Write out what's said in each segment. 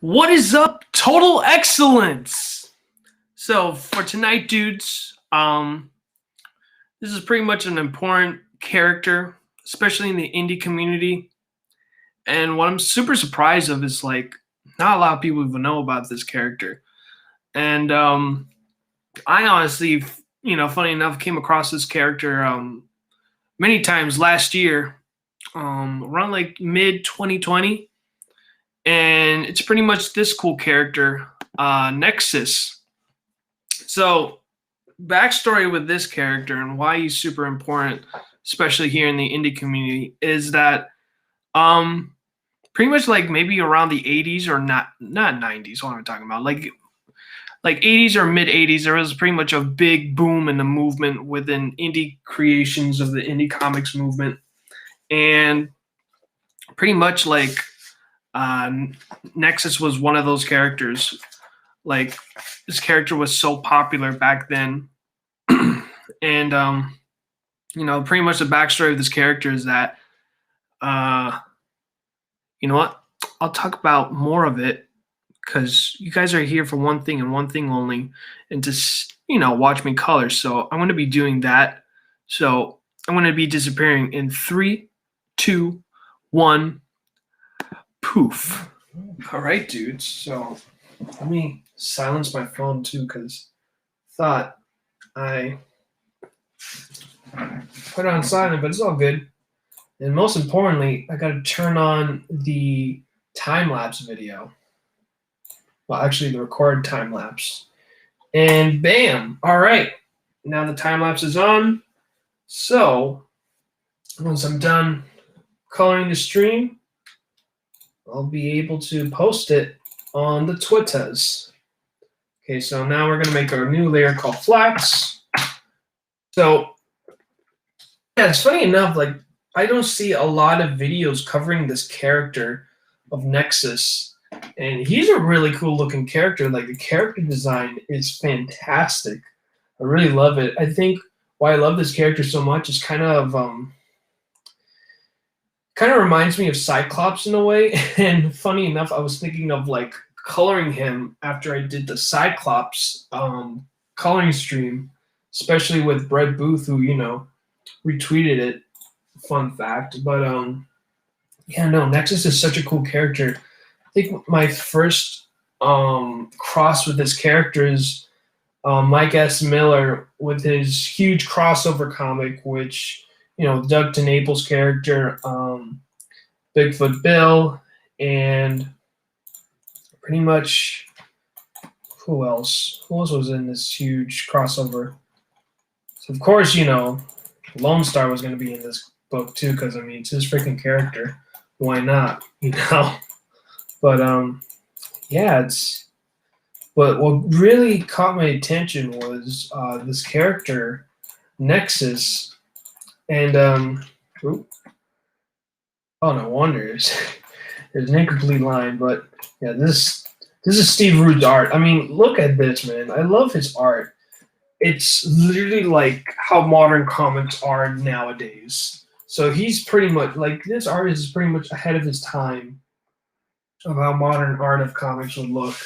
What is up, Total Excellence? So for tonight, dudes, this is pretty much an important character, especially in the indie community. And what I'm super surprised of is like not a lot of people even know about this character. And I honestly, funny enough, came across this character many times last year, around like mid 2020, and it's pretty much this cool character, Nexus. So, backstory with this character and why he's super important, especially here in the indie community, is that pretty much like maybe around the 80s or not 90s. What am I talking about? Like 80s or mid 80s, there was pretty much a big boom in the movement within indie creations of the indie comics movement, and pretty much like uh, Nexus was one of those characters. Like this character was so popular back then, and pretty much the backstory of this character is that, you know what? I'll talk about more of it because you guys are here for one thing and one thing only, and to watch me color. So I'm going to be doing that. So I'm going to be disappearing in 3, 2, 1. Poof. All right, dudes. So let me silence my phone too, because thought I put it on silent, but it's all good. And most importantly, I got to turn on the time lapse video. Well, actually, the record time lapse. And bam! All right. Now the time lapse is on. So once I'm done coloring the stream, I'll be able to post it on the Twitters. Okay, so now we're going to make our new layer called Flax. So, yeah, it's funny enough, like, I don't see a lot of videos covering this character of Nexus. And he's a really cool looking character. Like, the character design is fantastic. I really love it. I think why I love this character so much is kind of reminds me of Cyclops in a way. And funny enough, I was thinking of like coloring him after I did the Cyclops coloring stream, especially with Brett Booth, who retweeted it. Fun fact. But yeah, no, Nexus is such a cool character. I think my first cross with this character is Mike S. Miller with his huge crossover comic, which Doug TenNaples' character, Bigfoot Bill, and pretty much who else? Who else was in this huge crossover? So of course, Lone Star was going to be in this book too, because I mean it's his freaking character. Why not? But yeah, But what really caught my attention was this character, Nexus, and oh, no wonder there's an incomplete line. But yeah, this is Steve Rude's art. I mean, look at this, man. I love his art. It's literally like how modern comics are nowadays. So he's pretty much like this artist is pretty much ahead of his time of how modern art of comics would look.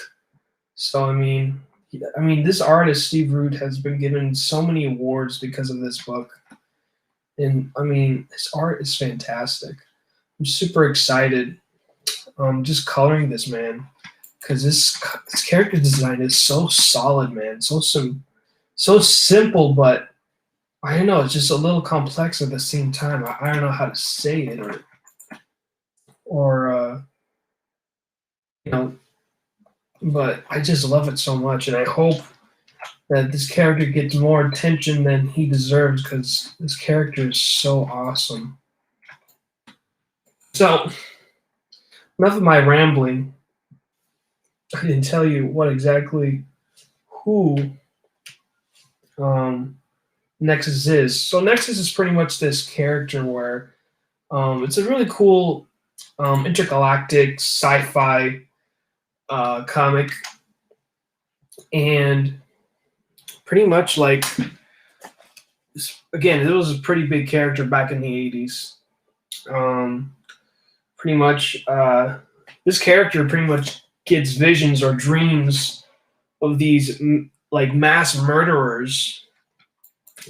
So I mean, this artist Steve Rude has been given so many awards because of this book, and I mean, his art is fantastic. I'm super excited, just coloring this man, because this character design is so solid, man. So simple, but I don't know. It's just a little complex at the same time. I don't know how to say it, or but I just love it so much, and I hope that this character gets more attention than he deserves, because this character is so awesome. So, enough of my rambling. I didn't tell you who Nexus is. So Nexus is pretty much this character where it's a really cool intergalactic sci-fi comic, and pretty much like, again, it was a pretty big character back in the 80s. Pretty much this character pretty much gets visions or dreams of these like mass murderers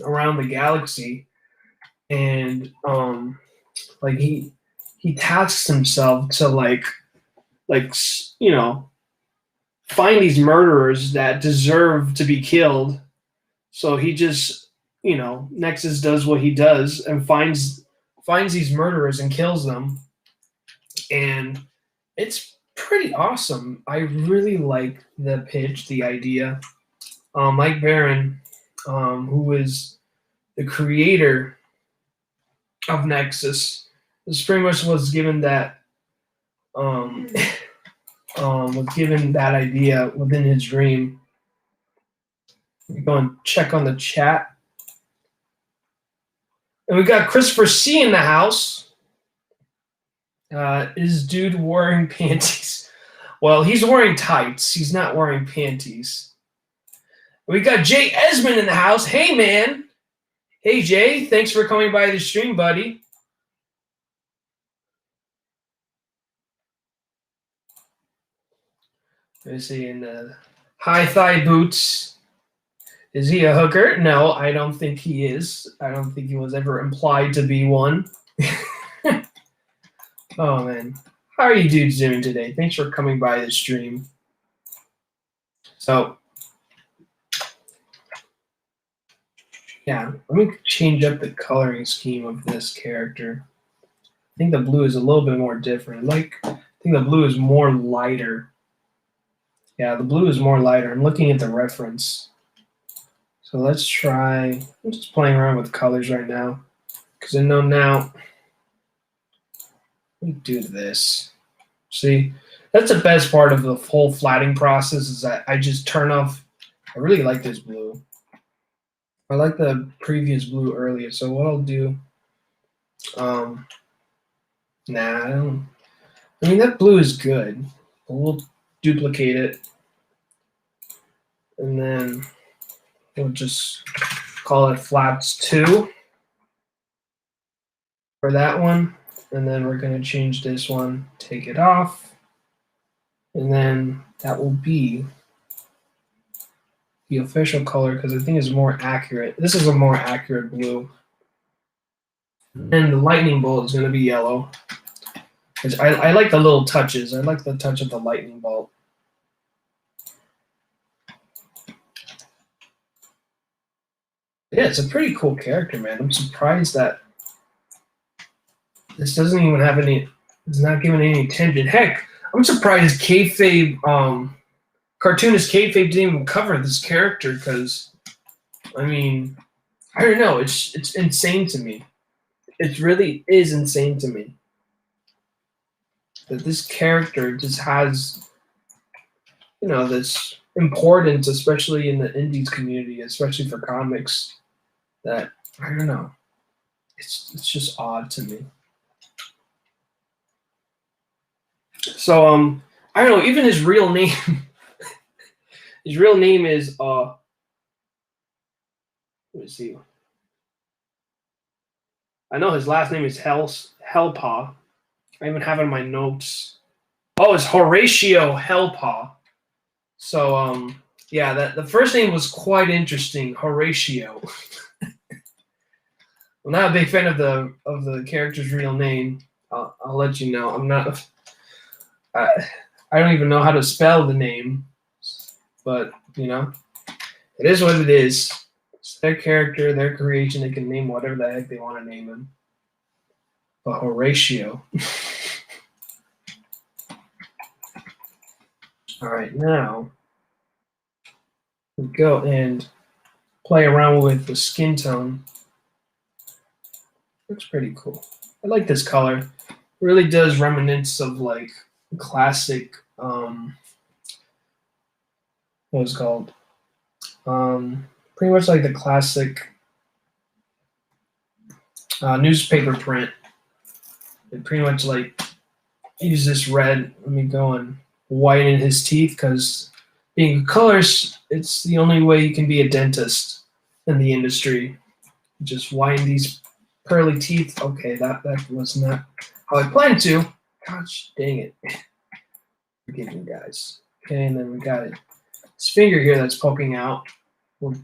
around the galaxy, and like he tasks himself to like you know, find these murderers that deserve to be killed. So he just, you know, Nexus does what he does and finds these murderers and kills them. And it's pretty awesome. I really like the pitch, the idea. Mike Barron, who is the creator of Nexus, this pretty much was given that was given that idea within his dream. Go and check on the chat. And we got Christopher C in the house. Is dude wearing panties? Well, he's wearing tights. He's not wearing panties. We got Jay Esmond in the house. Hey, man. Hey, Jay. Thanks for coming by the stream, buddy. Let's see, in the high thigh boots. Is he a hooker? No, I don't think he is. I don't think he was ever implied to be one. Oh, man. How are you dudes doing today? Thanks for coming by the stream. So, yeah, let me change up the coloring scheme of this character. I think the blue is a little bit more different. I think the blue is more lighter. Yeah, the blue is more lighter. I'm looking at the reference. So let's try, I'm just playing around with colors right now because I know now. Let me do this. See, that's the best part of the whole flatting process is that I just turn off. I really like this blue. I like the previous blue earlier. So what I'll do, nah, I don't. I mean, that blue is good. But we'll duplicate it. And then we'll just call it flats 2 for that one. And then we're going to change this one, take it off. And then that will be the official color because I think it's more accurate. This is a more accurate blue. And the lightning bolt is going to be yellow. I like the little touches. I like the touch of the lightning bolt. Yeah, it's a pretty cool character, man. I'm surprised that this doesn't even have any, it's not giving any attention. Heck, I'm surprised kayfabe, cartoonist kayfabe didn't even cover this character because, I mean, I don't know. It's insane to me. It really is insane to me that this character just has, you know, this importance, especially in the indies community, especially for comics. That I don't know. It's just odd to me. So I don't know. Even his real name, his real name is let me see. I know his last name is Hellpaw. I even have it in my notes. Oh, it's Horatio Hellpaw. So yeah, that the first name was quite interesting, Horatio. I'm not a big fan of the character's real name. I'll let you know. I'm not. I don't even know how to spell the name, but you know, it is what it is. It's their character, their creation. They can name whatever the heck they want to name him. But Horatio. All right, now we go and play around with the skin tone. Looks pretty cool. I like this color. It really does reminisce of like classic what was it called? Pretty much like the classic newspaper print. It pretty much like use this red. Let me go and whiten his teeth because being colors, it's the only way you can be a dentist in the industry. Just whiten these pearly teeth. Okay, that was not how I planned to. Gosh dang it. Forgive me, guys. Okay, and then we got his finger here that's poking out. We'll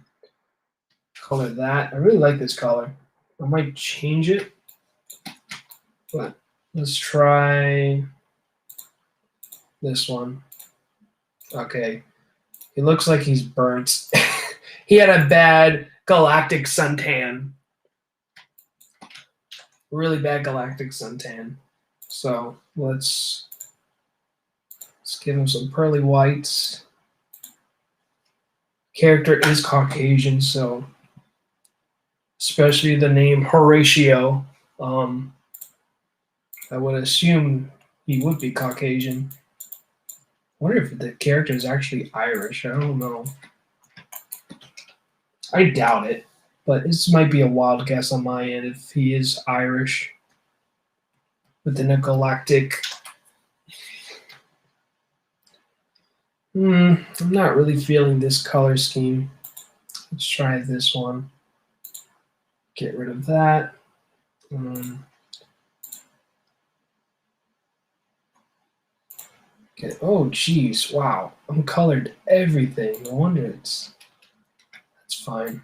color that. I really like this color. I might change it, but let's try this one. Okay, he looks like he's burnt. He had a bad galactic suntan. Really bad galactic suntan. So let's give him some pearly whites. Character is Caucasian, so especially the name Horatio. I would assume he would be Caucasian. I wonder if the character is actually Irish. I don't know. I doubt it, but this might be a wild guess on my end if he is Irish within a galactic. I'm not really feeling this color scheme. Let's try this one. Get rid of that. Okay. Oh, geez. Wow. Uncolored everything. No wonder that's fine.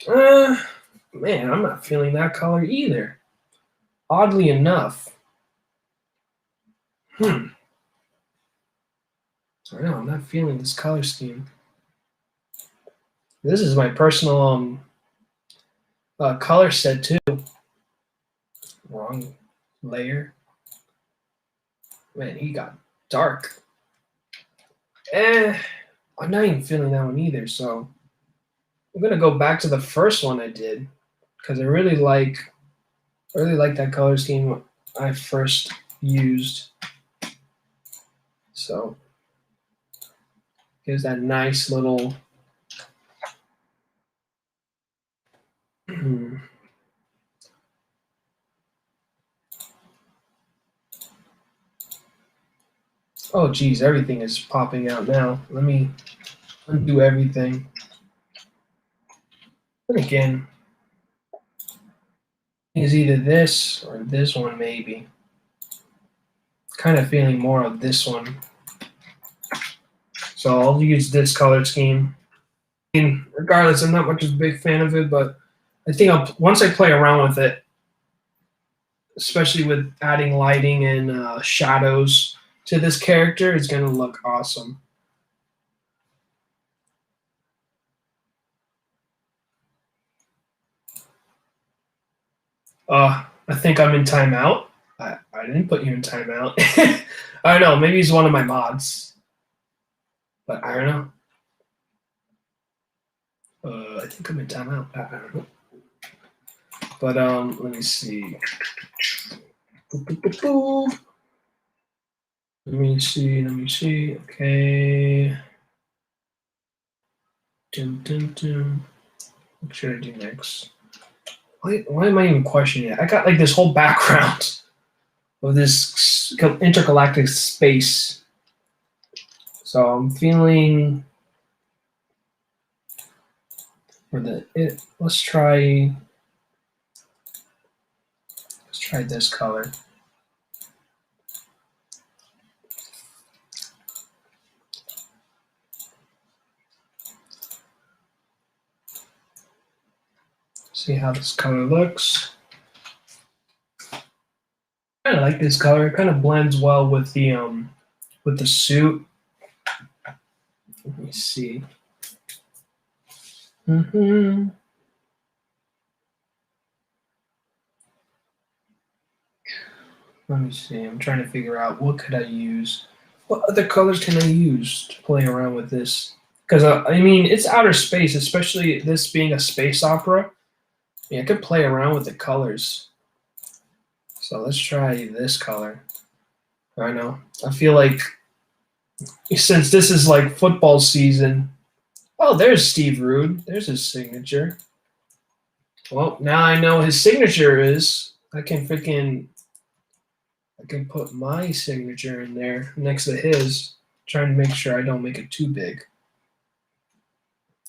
Man, I'm not feeling that color either. Oddly enough. I don't know. I'm not feeling this color scheme. This is my personal color set too. Wrong layer. Man, he got dark. I'm not even feeling that one either. So I'm gonna go back to the first one I did because I really like that color scheme I first used. So here's that nice little. Oh, geez, everything is popping out now. Let me undo everything. And again, it's either this or this one, maybe. Kind of feeling more of this one. So I'll use this color scheme. I mean, regardless, I'm not much of a big fan of it, but I think once I play around with it, especially with adding lighting and shadows to this character, it's going to look awesome. I think I'm in timeout. I didn't put you in timeout. I don't know. Maybe he's one of my mods. But I don't know. I think I'm in timeout. I don't know. But let me see. Let me see. Okay. What should I do next? Why am I even questioning it? I got like this whole background of this intergalactic space. So I'm feeling let's try this color. See how this color looks. I kind of like this color. It kind of blends well with the suit. Let me see. Let me see. I'm trying to figure out what could I use. What other colors can I use to play around with this? Because I mean, it's outer space, especially this being a space opera. I could play around with the colors. So let's try this color. I know. I feel like since this is like football season. Oh, there's Steve Rude. There's his signature. Well, now I know his signature is. I can put my signature in there next to his, trying to make sure I don't make it too big.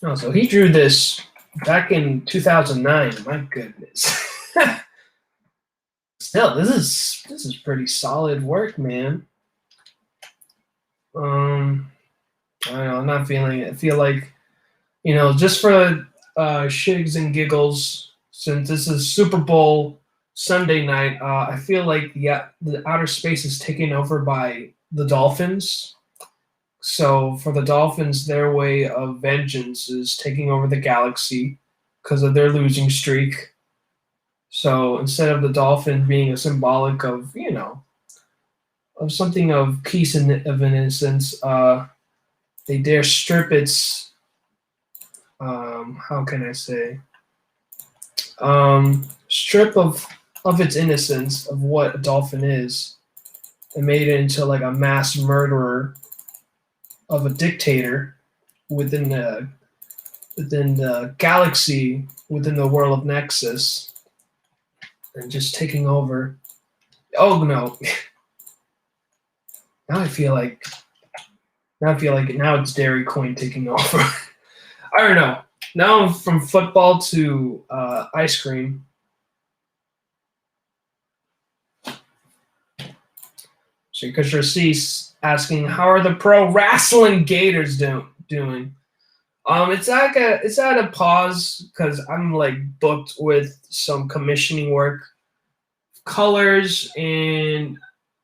Oh, so he drew this back in 2009. My goodness. Still, this is pretty solid work, man. I don't know, I'm not feeling it. I feel like, just for shigs and giggles, since this is Super Bowl Sunday night, I feel like the outer space is taken over by the Dolphins. So for the Dolphins, their way of vengeance is taking over the galaxy because of their losing streak. So instead of the dolphin being a symbolic of, of something of peace and of innocence, they dare strip its, how can I say, strip of its innocence of what a dolphin is, and made it into like a mass murderer of a dictator within the galaxy, within the world of Nexus, and just taking over. Oh no! Now I feel like now it's Dairy Queen taking over. I don't know. Now I'm from football to ice cream. So because Race's asking, how are the pro wrestling Gators doing? It's at a pause because I'm like booked with some commissioning work, colors, and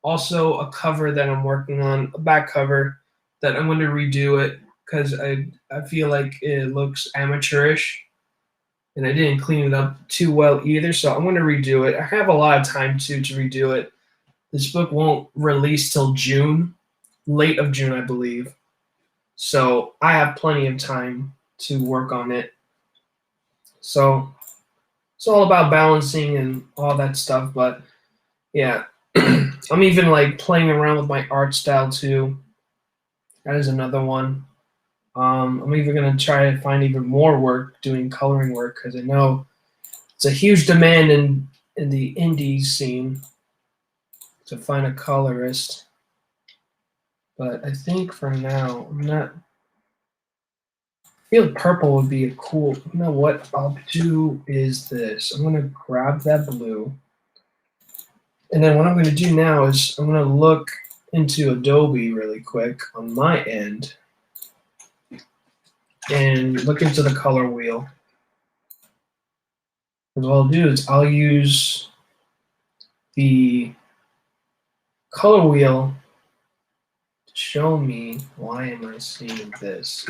also a cover that I'm working on, a back cover that I'm going to redo it because I feel like it looks amateurish and I didn't clean it up too well either. So I'm going to redo it. I have a lot of time to redo it. This book won't release till June, late of June, I believe. So I have plenty of time to work on it. So it's all about balancing and all that stuff. But yeah, I'm even like playing around with my art style too. That is another one. I'm even gonna try to find even more work doing coloring work because I know it's a huge demand in the indie scene to find a colorist. But I think for now, I'm not. I feel purple would be a cool. You know what I'll do is this. I'm gonna grab that blue, and then what I'm gonna do now is I'm gonna look into Adobe really quick on my end and look into the color wheel. And what I'll do is I'll use the color wheel to show me why am I seeing this.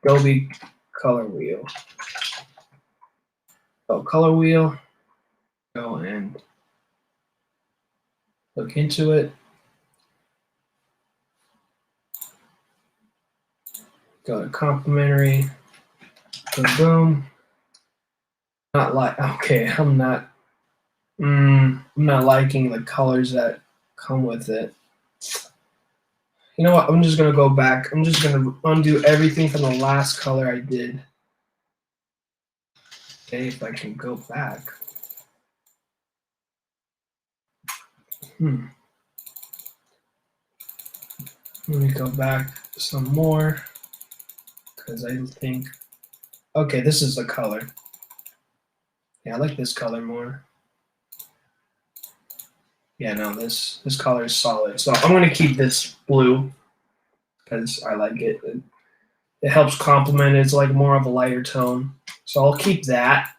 Adobe color wheel. So color wheel, go and look into it. Go to complementary, boom. Not like okay, I'm not liking the colors that come with it. You know what? I'm just gonna go back. I'm just gonna undo everything from the last color I did. Okay, if I can go back. Let me go back some more because I think. Okay, this is the color. Yeah, I like this color more. Yeah, no, this color is solid. So I'm gonna keep this blue because I like it. It helps complement it. It's like more of a lighter tone. So I'll keep that.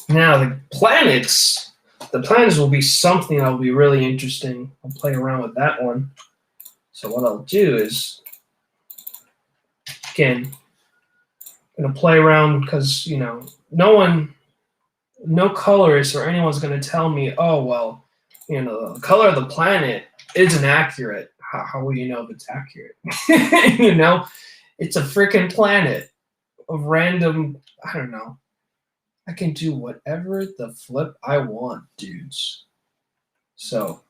Now the planets will be something that'll be really interesting. I'll play around with that one. So what I'll do is, again, I'm gonna play around because no colorist or anyone's gonna tell me, oh well, the color of the planet isn't accurate. How will you know if it's accurate? It's a freaking planet of random. I don't know. I can do whatever the flip I want, dudes. So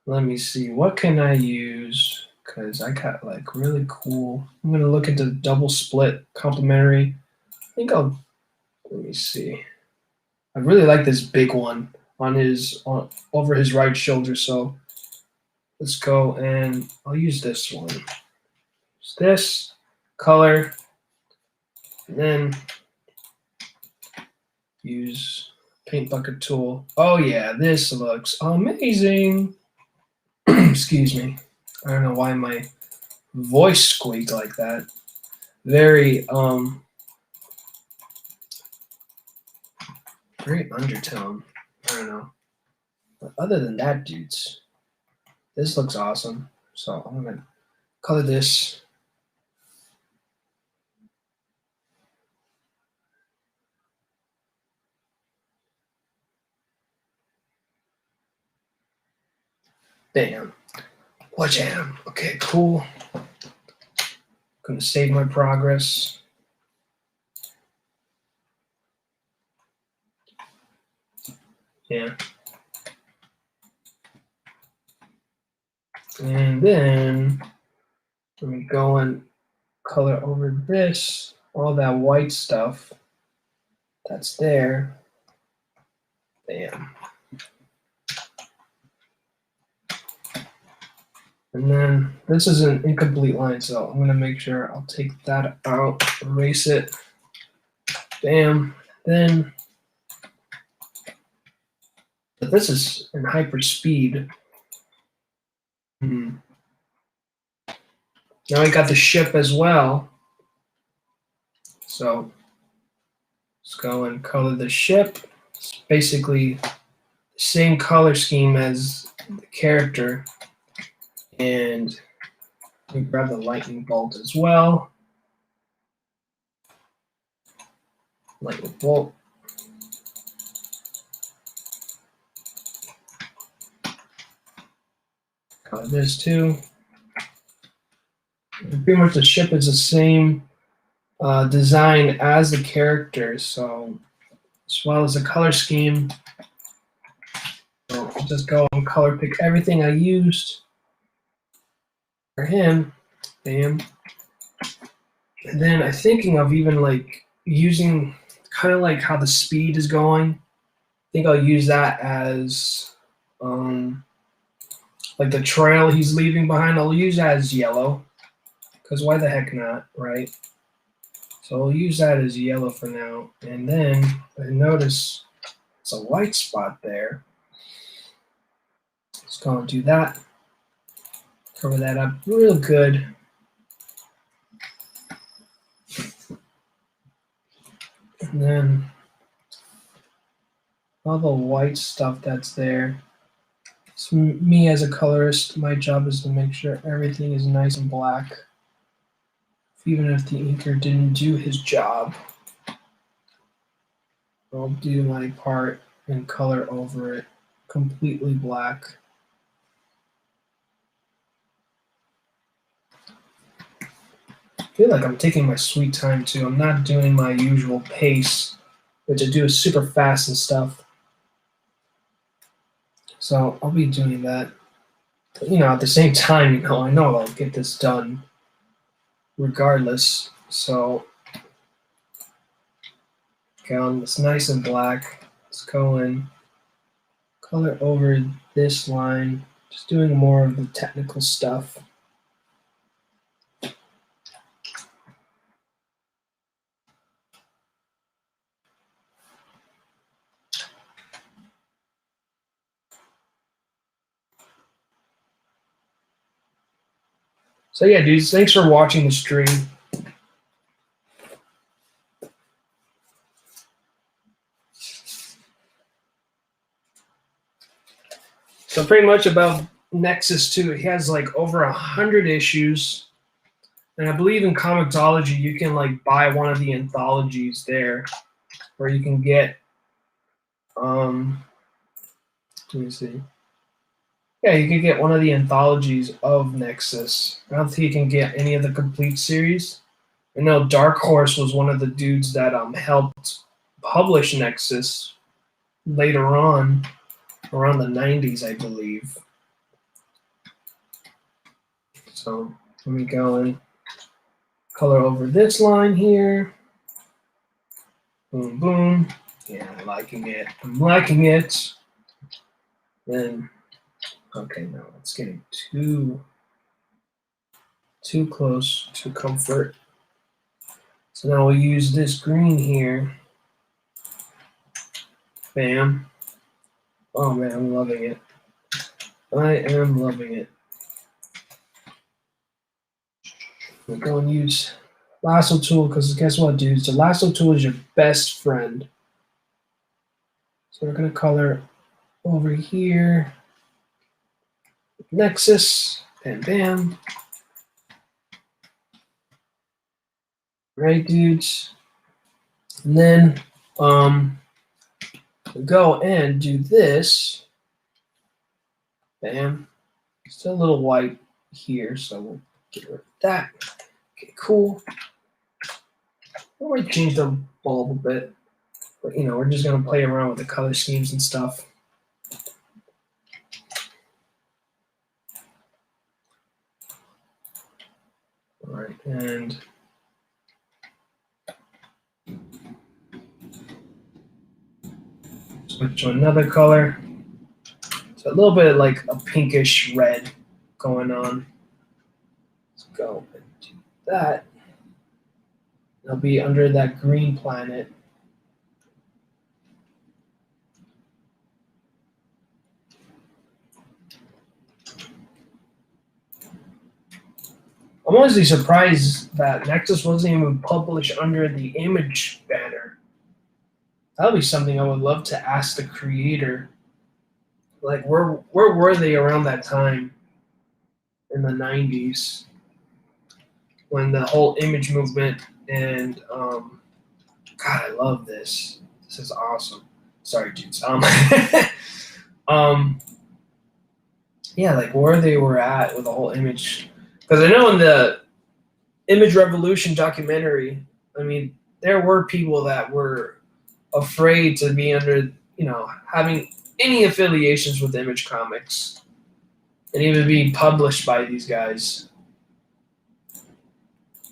let me see. What can I use? Because I got like really cool. I'm going to look into double split complementary. I think let me see. I really like this big one over his right shoulder. So let's go and I'll use this one. Use this color. And then use paint bucket tool. Oh yeah, this looks amazing. Excuse me. I don't know why my voice squeaked like that. Very very undertone. I don't know. But other than that, dudes, this looks awesome. So I'm gonna color this. Bam. Wajam. Okay, cool. Gonna save my progress. Yeah. And then let me go and color over this, all that white stuff that's there. Bam. And then this is an incomplete line, so I'm gonna make sure I'll take that out, erase it. Bam. Then but this is in hyper speed. Now I got the ship as well. So let's go and color the ship. It's basically the same color scheme as the character. And we grab the lightning bolt as well. Lightning bolt. Color this too. And pretty much the ship is the same design as the characters, so as well as the color scheme. So I'll just go and color pick everything I used for him. Bam. And then I'm thinking of even like using kind of like how the speed is going. I think I'll use that as like the trail he's leaving behind. I'll use that as yellow, because why the heck not, right? So I'll use that as yellow for now. And then I notice it's a white spot there. Let's go and do that. Cover that up real good. And then all the white stuff that's there. So me as a colorist, my job is to make sure everything is nice and black. Even if the inker didn't do his job, I'll do my part and color over it completely black. I feel like I'm taking my sweet time too. I'm not doing my usual pace, which I do is super fast and stuff. So I'll be doing that. But, at the same time, I know I'll get this done regardless. So go it's nice and black. Let's go in, color over this line, just doing more of the technical stuff. So yeah, dudes, thanks for watching the stream. So pretty much about Nexus 2, it has like over 100 issues. And I believe in Comixology, you can like buy one of the anthologies there, where you can get, let me see. Yeah, you can get one of the anthologies of Nexus. I don't think you can get any of the complete series. I know Dark Horse was one of the dudes that helped publish Nexus later on, around the 90s, I believe. So let me go and color over this line here. Boom, boom. Yeah, I'm liking it. I'm liking it. Then, okay, no, it's getting too close to comfort. So now we'll use this green here. Bam. Oh man, I'm loving it. I am loving it. We're going to use Lasso Tool because guess what, dudes? The Lasso Tool is your best friend. So we're going to color over here. Nexus. Bam, bam. Right, dudes. And then go and do this. Bam. Still a little white here, so we'll get rid of that. Okay, cool. We'll already change the bulb a bit, but you know, we're just gonna play around with the color schemes and stuff. All right, and switch to another color. So a little bit like a pinkish red going on. Let's go and do that. It'll be under that green planet. I'm honestly surprised that Nexus wasn't even published under the image banner. That would be something I would love to ask the creator. Like, where were they around that time in the 90s when the whole image movement and God, I love this. This is awesome. Sorry, dudes. Yeah, like where they were at with the whole image. Because I know in the Image Revolution documentary, I mean, there were people that were afraid to be under, you know, having any affiliations with Image Comics and even being published by these guys.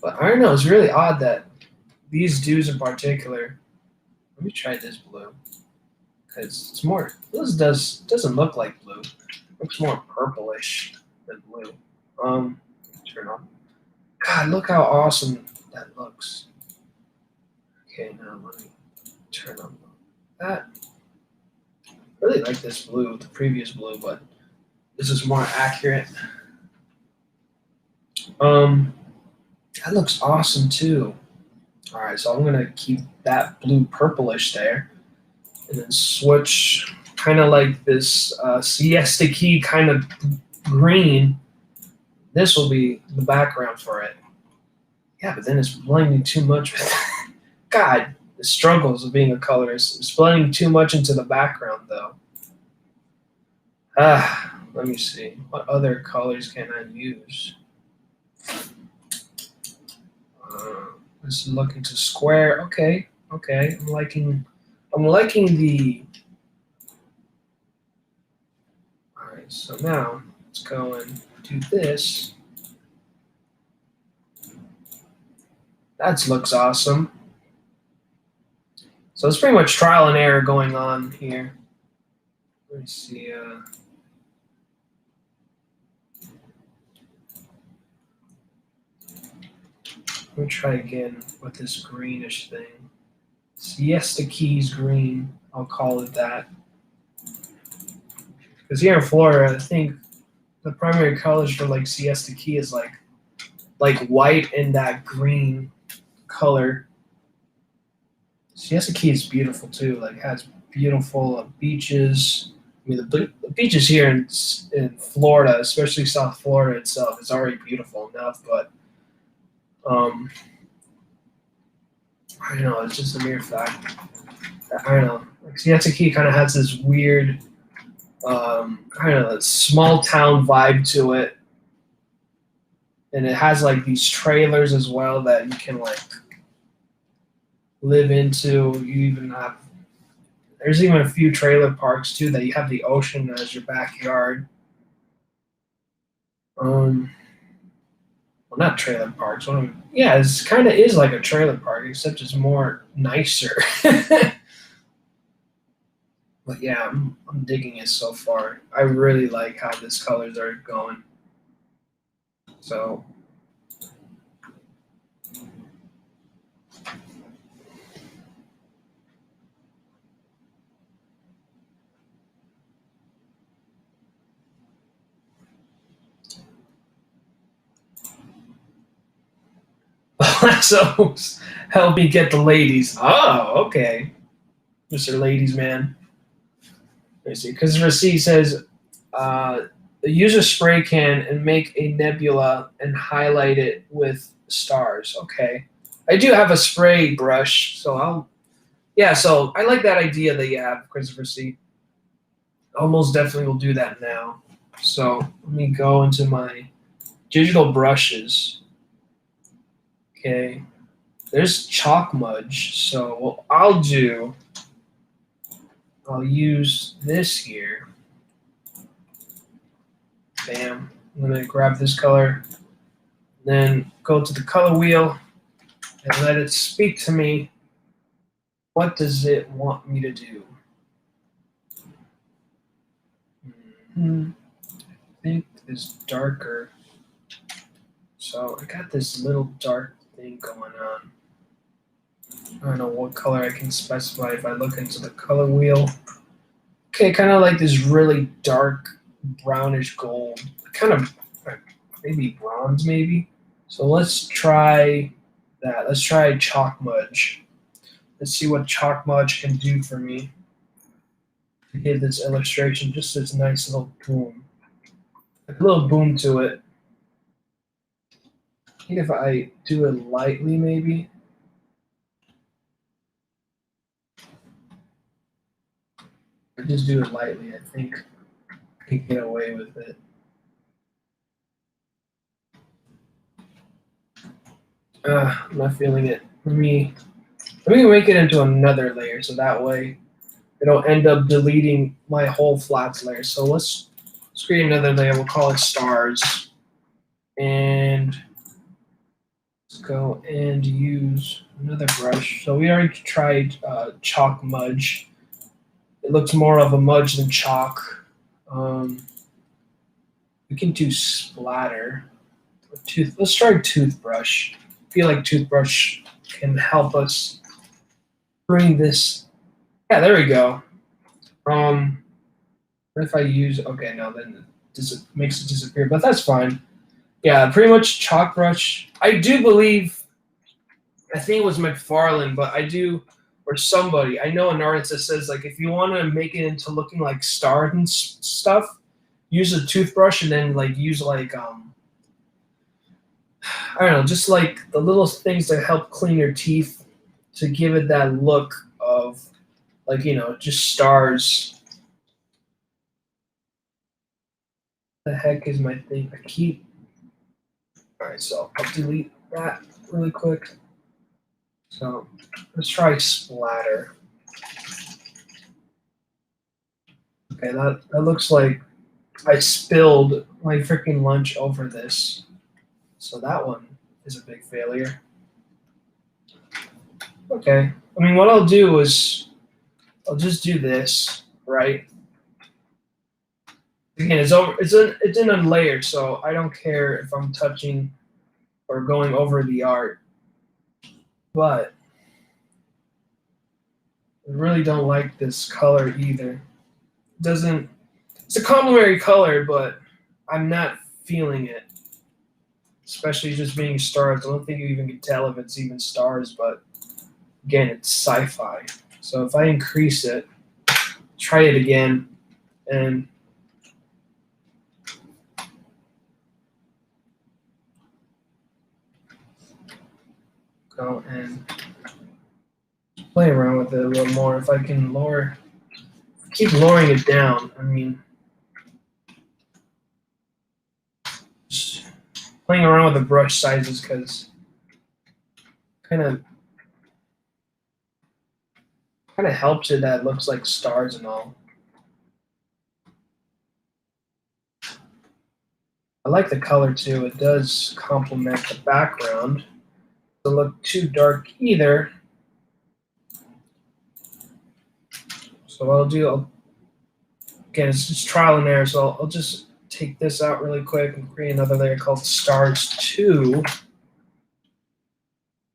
But I don't know, it's really odd that these dudes in particular. Let me try this blue. Because it's more, this doesn't look like blue. It looks more purplish than blue. Turn on. God, look how awesome that looks. Okay, now let me turn on that. I really like this blue, the previous blue, but this is more accurate. That looks awesome too. All right, so I'm gonna keep that blue purplish there, and then switch kind of like this siesta key kind of green. This will be the background for it. Yeah, but then it's blending too much with God, the struggles of being a colorist. It's blending too much into the background though. Let me see. What other colors can I use? Let's look into square. Okay. I'm liking the. All right. So now let's go and do this. That looks awesome. So it's pretty much trial and error going on here. Let me see. Let me try again with this greenish thing. Siesta Keys green. I'll call it that. Because here in Florida, I think the primary colors for like Siesta Key is like white and that green color. Siesta Key is beautiful too. Like has beautiful beaches. I mean, the beaches here in Florida, especially South Florida itself, is already beautiful enough. But I don't know. It's just a mere fact. I don't know. Like Siesta Key kind of has this weird, I don't know, small town vibe to it, and it has like these trailers as well that you can like live into. You even have there's even a few trailer parks too that you have the ocean as your backyard. Well, not trailer parks. Yeah, it's kind of is like a trailer park, except it's more nicer. But yeah, I'm digging it so far. I really like how these colors are going. So Lassos help me get the ladies. Oh, okay. Mr. Ladies Man. Let me see. Because the receipt says, use a spray can and make a nebula and highlight it with stars. Okay. I do have a spray brush, so so I like that idea that you have, Christopher C. Almost definitely will do that now. So let me go into my digital brushes. Okay. There's chalk mudge. So what I'll do, I'll use this here. Bam. I'm going to grab this color, then go to the color wheel and let it speak to me. What does it want me to do? I think it's darker. So I got this little dark thing going on. I don't know what color I can specify if I look into the color wheel. Okay, kind of like this really dark brownish gold. Kind of maybe bronze maybe. So let's try that. Let's try chalk mudge. Let's see what chalk mudge can do for me. To give this illustration just this nice little boom. A little boom to it. I think if I do it lightly maybe. I just do it lightly, I think I can get away with it. I'm not feeling it. Let me make it into another layer so that way it'll end up deleting my whole flats layer. So let's create another layer. We'll call it stars. And let's go and use another brush. So we already tried chalk mudge. It looks more of a mudge than chalk. We can do splatter. Let's try toothbrush. I feel like toothbrush can help us bring this. Yeah, there we go. What if I use? Okay, no, then it makes it disappear, but that's fine. Yeah, pretty much chalk brush. I do believe. I think it was McFarlane, but or somebody. I know an artist that says like if you want to make it into looking like stars and stuff, use a toothbrush and then like use like I don't know, just like the little things that help clean your teeth to give it that look of like, just stars. The heck is my thing? Alright, so I'll delete that really quick. So let's try splatter. Okay, that looks like I spilled my freaking lunch over this. So that one is a big failure. Okay. I mean, what I'll do is I'll just do this, right? Again, it's in a layer, so I don't care if I'm touching or going over the art. But I really don't like this color either. It's a complementary color, but I'm not feeling it. Especially just being stars. I don't think you even can tell if it's even stars, but again, it's sci-fi. So if I increase it, try it again, and go and play around with it a little more. If I can keep lowering it down. I mean, just playing around with the brush sizes because kind of helps it that it looks like stars and all. I like the color too. It does complement the background. It doesn't look too dark either. So what I'll do, again, it's just trial and error. So I'll just take this out really quick and create another layer called Stars 2.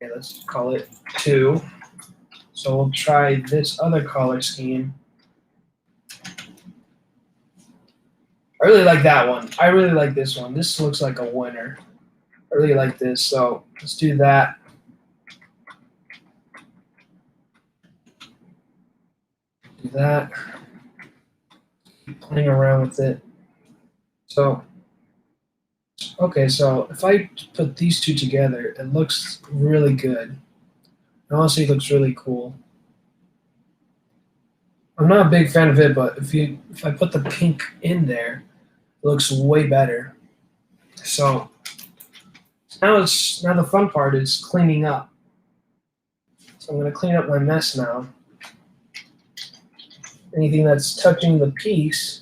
Okay, let's call it 2. So we'll try this other color scheme. I really like that one. I really like this one. This looks like a winner. I really like this. So let's do that. Do that. Keep playing around with it. So, okay, so if I put these two together, it looks really good. It honestly looks really cool. I'm not a big fan of it, but if I put the pink in there, it looks way better. So now the fun part is cleaning up. So I'm gonna clean up my mess now. Anything that's touching the piece,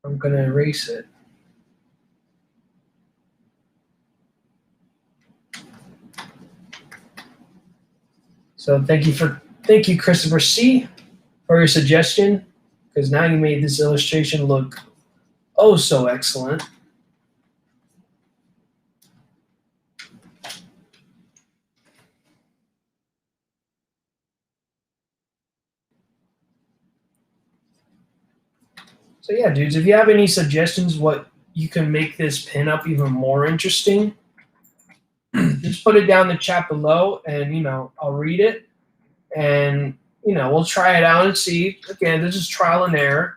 I'm gonna erase it. So thank you, Christopher C, for your suggestion, because now you made this illustration look oh so excellent. So yeah, dudes, if you have any suggestions what you can make this pinup even more interesting, just put it down in the chat below, and I'll read it, and we'll try it out and see. Again, this is trial and error,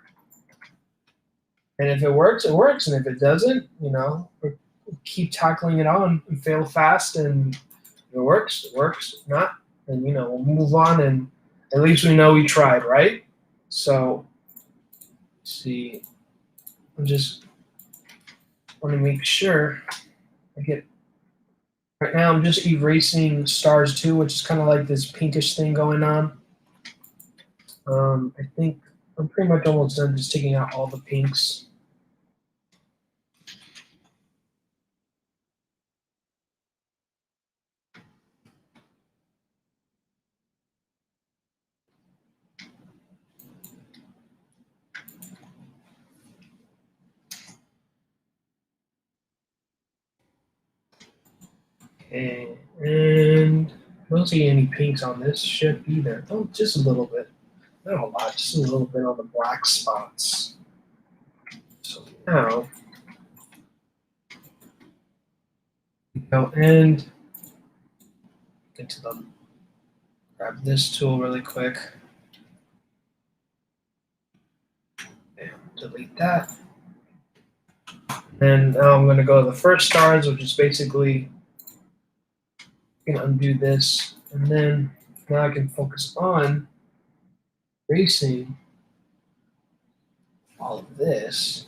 and if it works, it works, and if it doesn't, we'll keep tackling it on and fail fast, and if it works, it works. If not, then we'll move on, and at least we know we tried, right? So, let's see, I just want to make sure I get. Right now, I'm just erasing stars too, which is kind of like this pinkish thing going on. I think I'm pretty much almost done just taking out all the pinks. Okay, and I don't see any pinks on this ship either. Oh, just a little bit. Not a lot, just a little bit on the black spots. So now, and get to the, grab this tool really quick. And delete that. And now I'm going to go to the first stars, which is basically going to undo this. And then now I can focus on erasing all of this.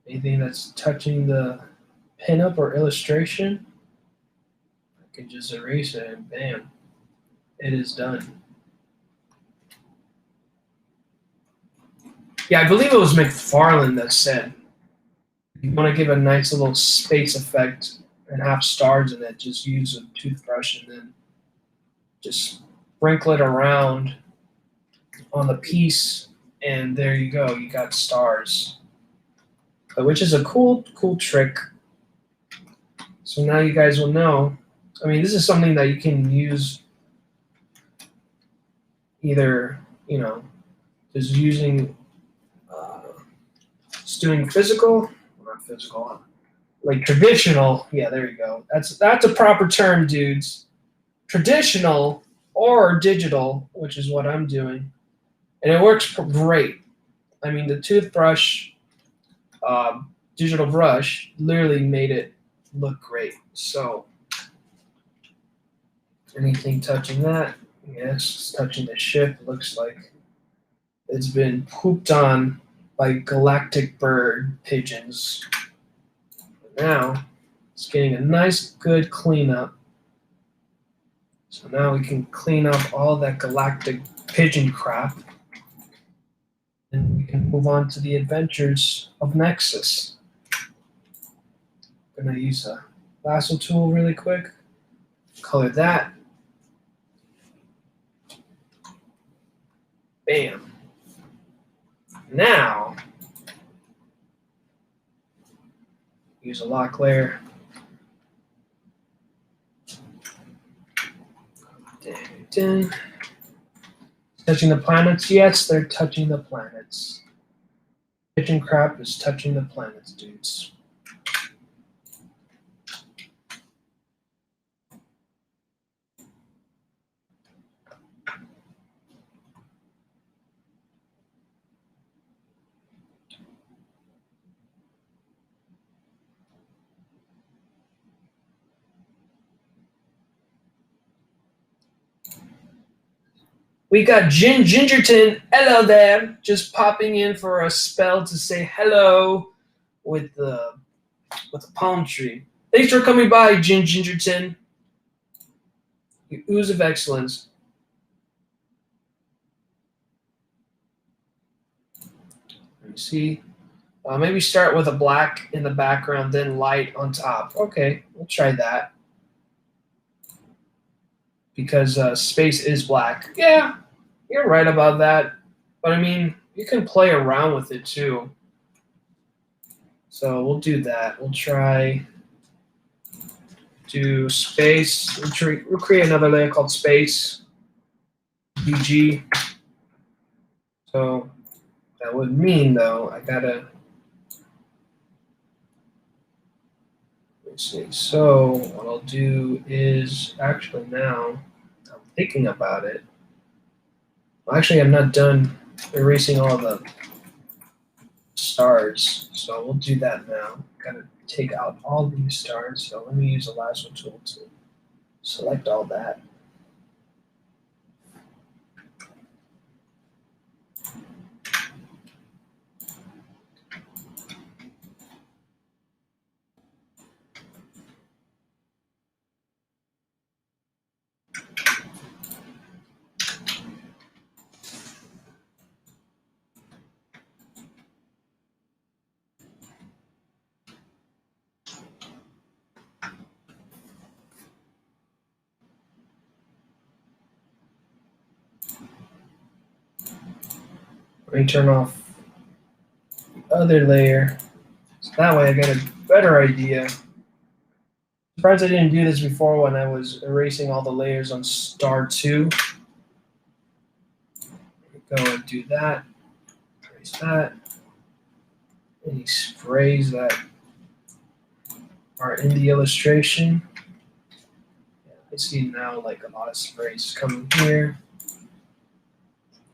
Anything that's touching the pinup or illustration, I can just erase it and bam, it is done. Yeah, I believe it was McFarlane that said, you want to give a nice little space effect and have stars in it, just use a toothbrush and then just sprinkle it around on the piece, and there you go, you got stars. Which is a cool trick. So now you guys will know. I mean, this is something that you can use either, just using, just doing physical, not physical, like traditional. Yeah, there you go. That's a proper term, dudes. Traditional or digital, which is what I'm doing, and it works great. I mean, the toothbrush, digital brush, literally made it look great. So anything touching that, yes, it's touching the ship. It looks like it's been pooped on by galactic bird pigeons. Now it's getting a nice good cleanup. So now we can clean up all that galactic pigeon crap, and we can move on to the adventures of Nexus. I'm gonna use a lasso tool really quick, color that. Bam. Now, use a lock layer. Dun. Touching the planets? Yes, they're touching the planets. Pigeon crap is touching the planets, dudes. We got Gingerton. Hello there. Just popping in for a spell to say hello with the palm tree. Thanks for coming by, Gingerton. You ooze of excellence. Let me see. Maybe start with a black in the background, then light on top. Okay, we'll try that. Because space is black. Yeah, you're right about that. But I mean, you can play around with it too. So we'll do that. We'll try do space. We'll create another layer called space. BG. So that would mean, though, I gotta. Let's see. So what I'll do is actually now I'm thinking about it. Well, actually, I'm not done erasing all the stars, so we'll do that now. Gotta take out all these stars. So let me use a lasso tool to select all that. Let me turn off the other layer. So that way I get a better idea. Surprised I didn't do this before when I was erasing all the layers on star 2. Go and do that. Erase that. Any sprays that are in the illustration. Yeah, I see now like a lot of sprays coming here.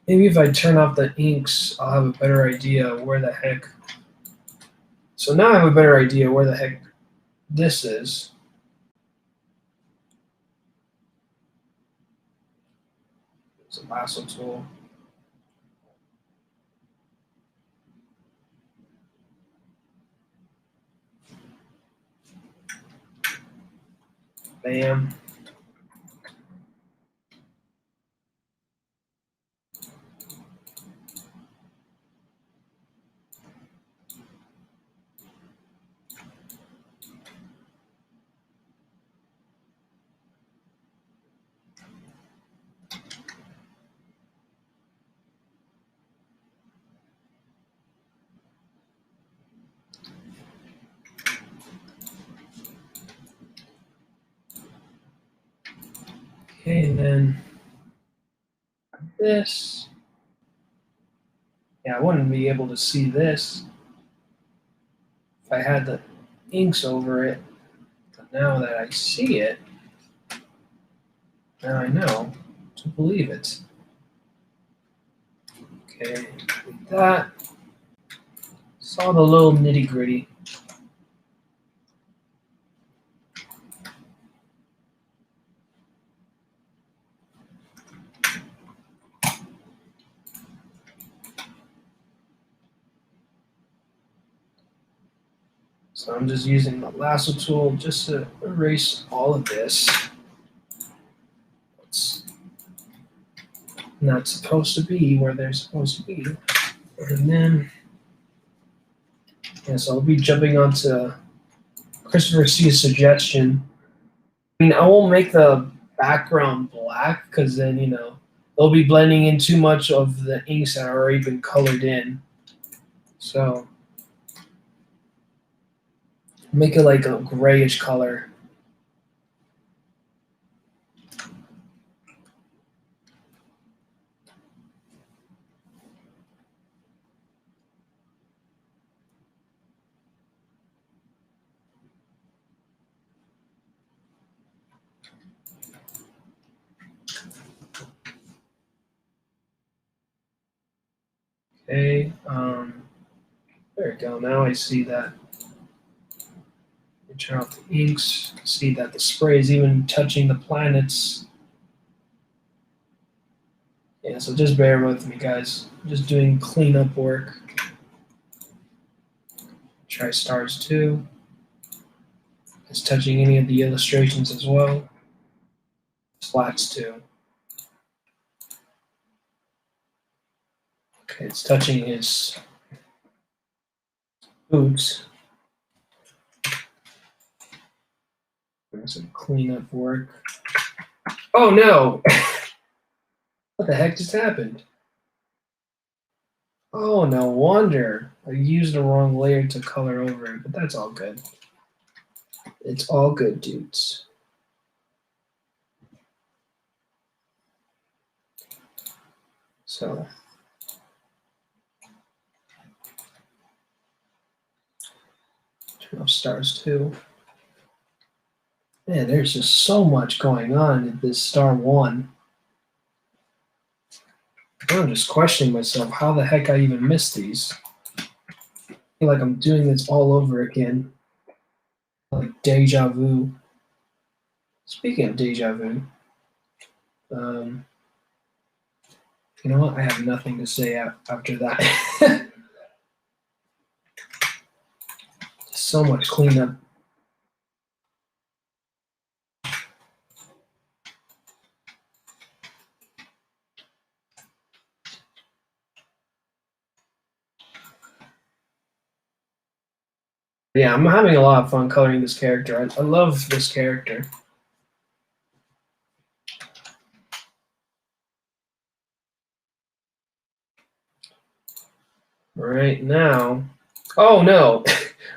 Maybe if I turn off the inks, I'll have a better idea where the heck. So now I have a better idea where the heck this is. It's a lasso tool. Bam. Okay, and then this. Yeah, I wouldn't be able to see this if I had the inks over it. But now that I see it, now I know to believe it. Okay, like that. Saw the little nitty gritty. So I'm just using the lasso tool just to erase all of this. It's not supposed to be where they're supposed to be. And then, yeah, so I'll be jumping onto Christopher C's suggestion. I mean, I won't make the background black because then, they'll be blending in too much of the inks that are already been colored in. So make it like a grayish color. Okay, there we go. Now I see that. Turn off the inks. See that the spray is even touching the planets. Yeah, so just bear with me, guys. Just doing cleanup work. Try stars 2. It's touching any of the illustrations as well. Splats 2. Okay, it's touching his boots. Doing some cleanup work. Oh no! What the heck just happened? Oh, no wonder. I used the wrong layer to color over it, but that's all good. It's all good, dudes. So, turn off stars 2. Man, there's just so much going on in this star 1. I'm just questioning myself how the heck I even missed these. I feel like I'm doing this all over again. Like deja vu. Speaking of deja vu, you know what? I have nothing to say after that. So much cleanup. Yeah, I'm having a lot of fun coloring this character. I love this character. Right now, oh no,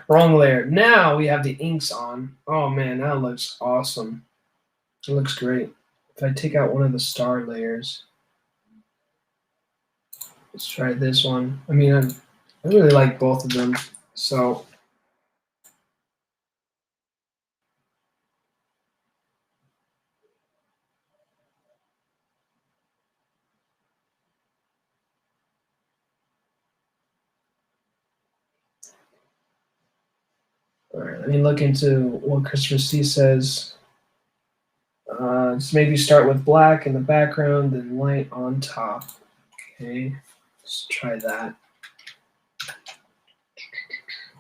wrong layer. Now we have the inks on. Oh man, that looks awesome. It looks great. If I take out one of the star layers, let's try this one. I mean, I really like both of them. So, all right, let me look into what Christopher C says. Just maybe start with black in the background, then white on top. Okay, let's try that.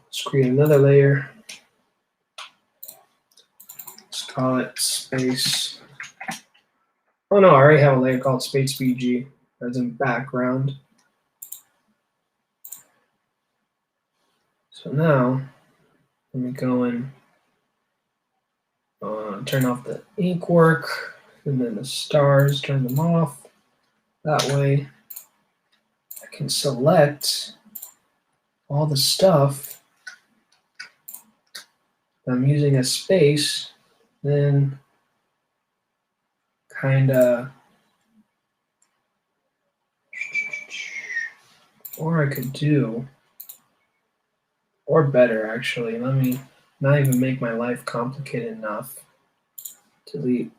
Let's create another layer. Let's call it space. Oh no, I already have a layer called space BG. That's in background. So now, let me go and turn off the ink work, and then the stars, turn them off. That way, I can select all the stuff that I'm using as space, then kind of, or I could do, or better actually, let me not even make my life complicated enough. Delete,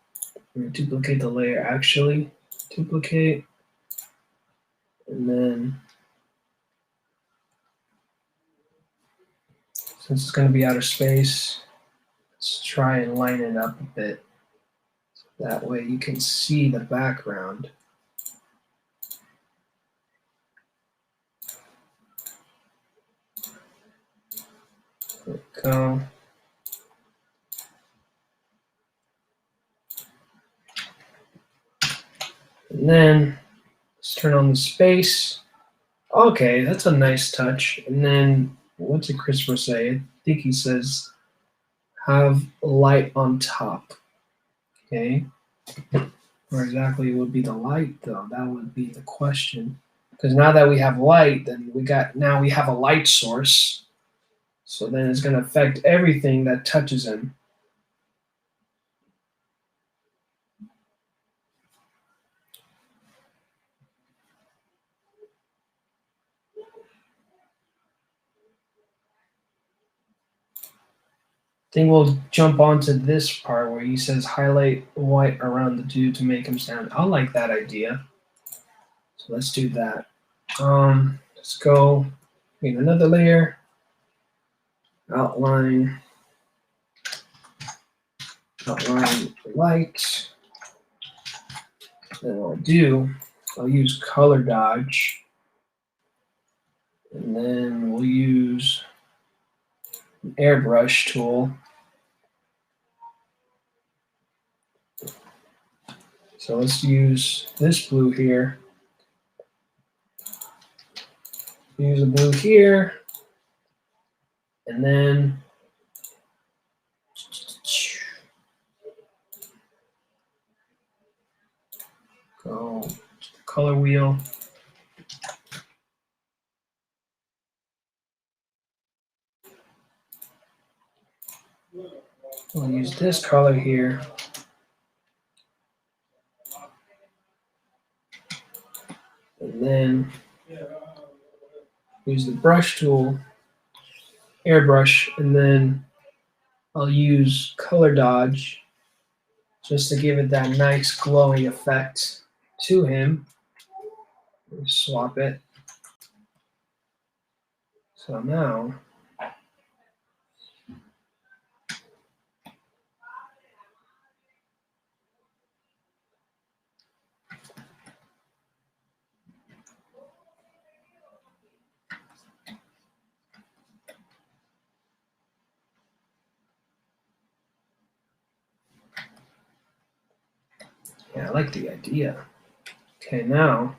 duplicate the layer, actually, duplicate, and then, since it's going to be outer space, let's try and line it up a bit. That way you can see the background. There we go. And then let's turn on the space. Okay, that's a nice touch. And then what did Christopher say? I think he says have light on top. Okay. Where exactly would be the light though? That would be the question. Because now that we have light, then we have a light source. So then it's going to affect everything that touches him. I think we'll jump onto this part where he says highlight white around the dude to make him stand. I like that idea. So let's do that. Let's go create another layer. Outline light. Then what I'll do I'll use color dodge. And then we'll use an airbrush tool. So let's use this blue here. Use a blue here. And then go to the color wheel. We'll use this color here. And then use the brush tool, airbrush, and then I'll use color dodge just to give it that nice glowing effect to him. Swap it. So now yeah, I like the idea. Okay, now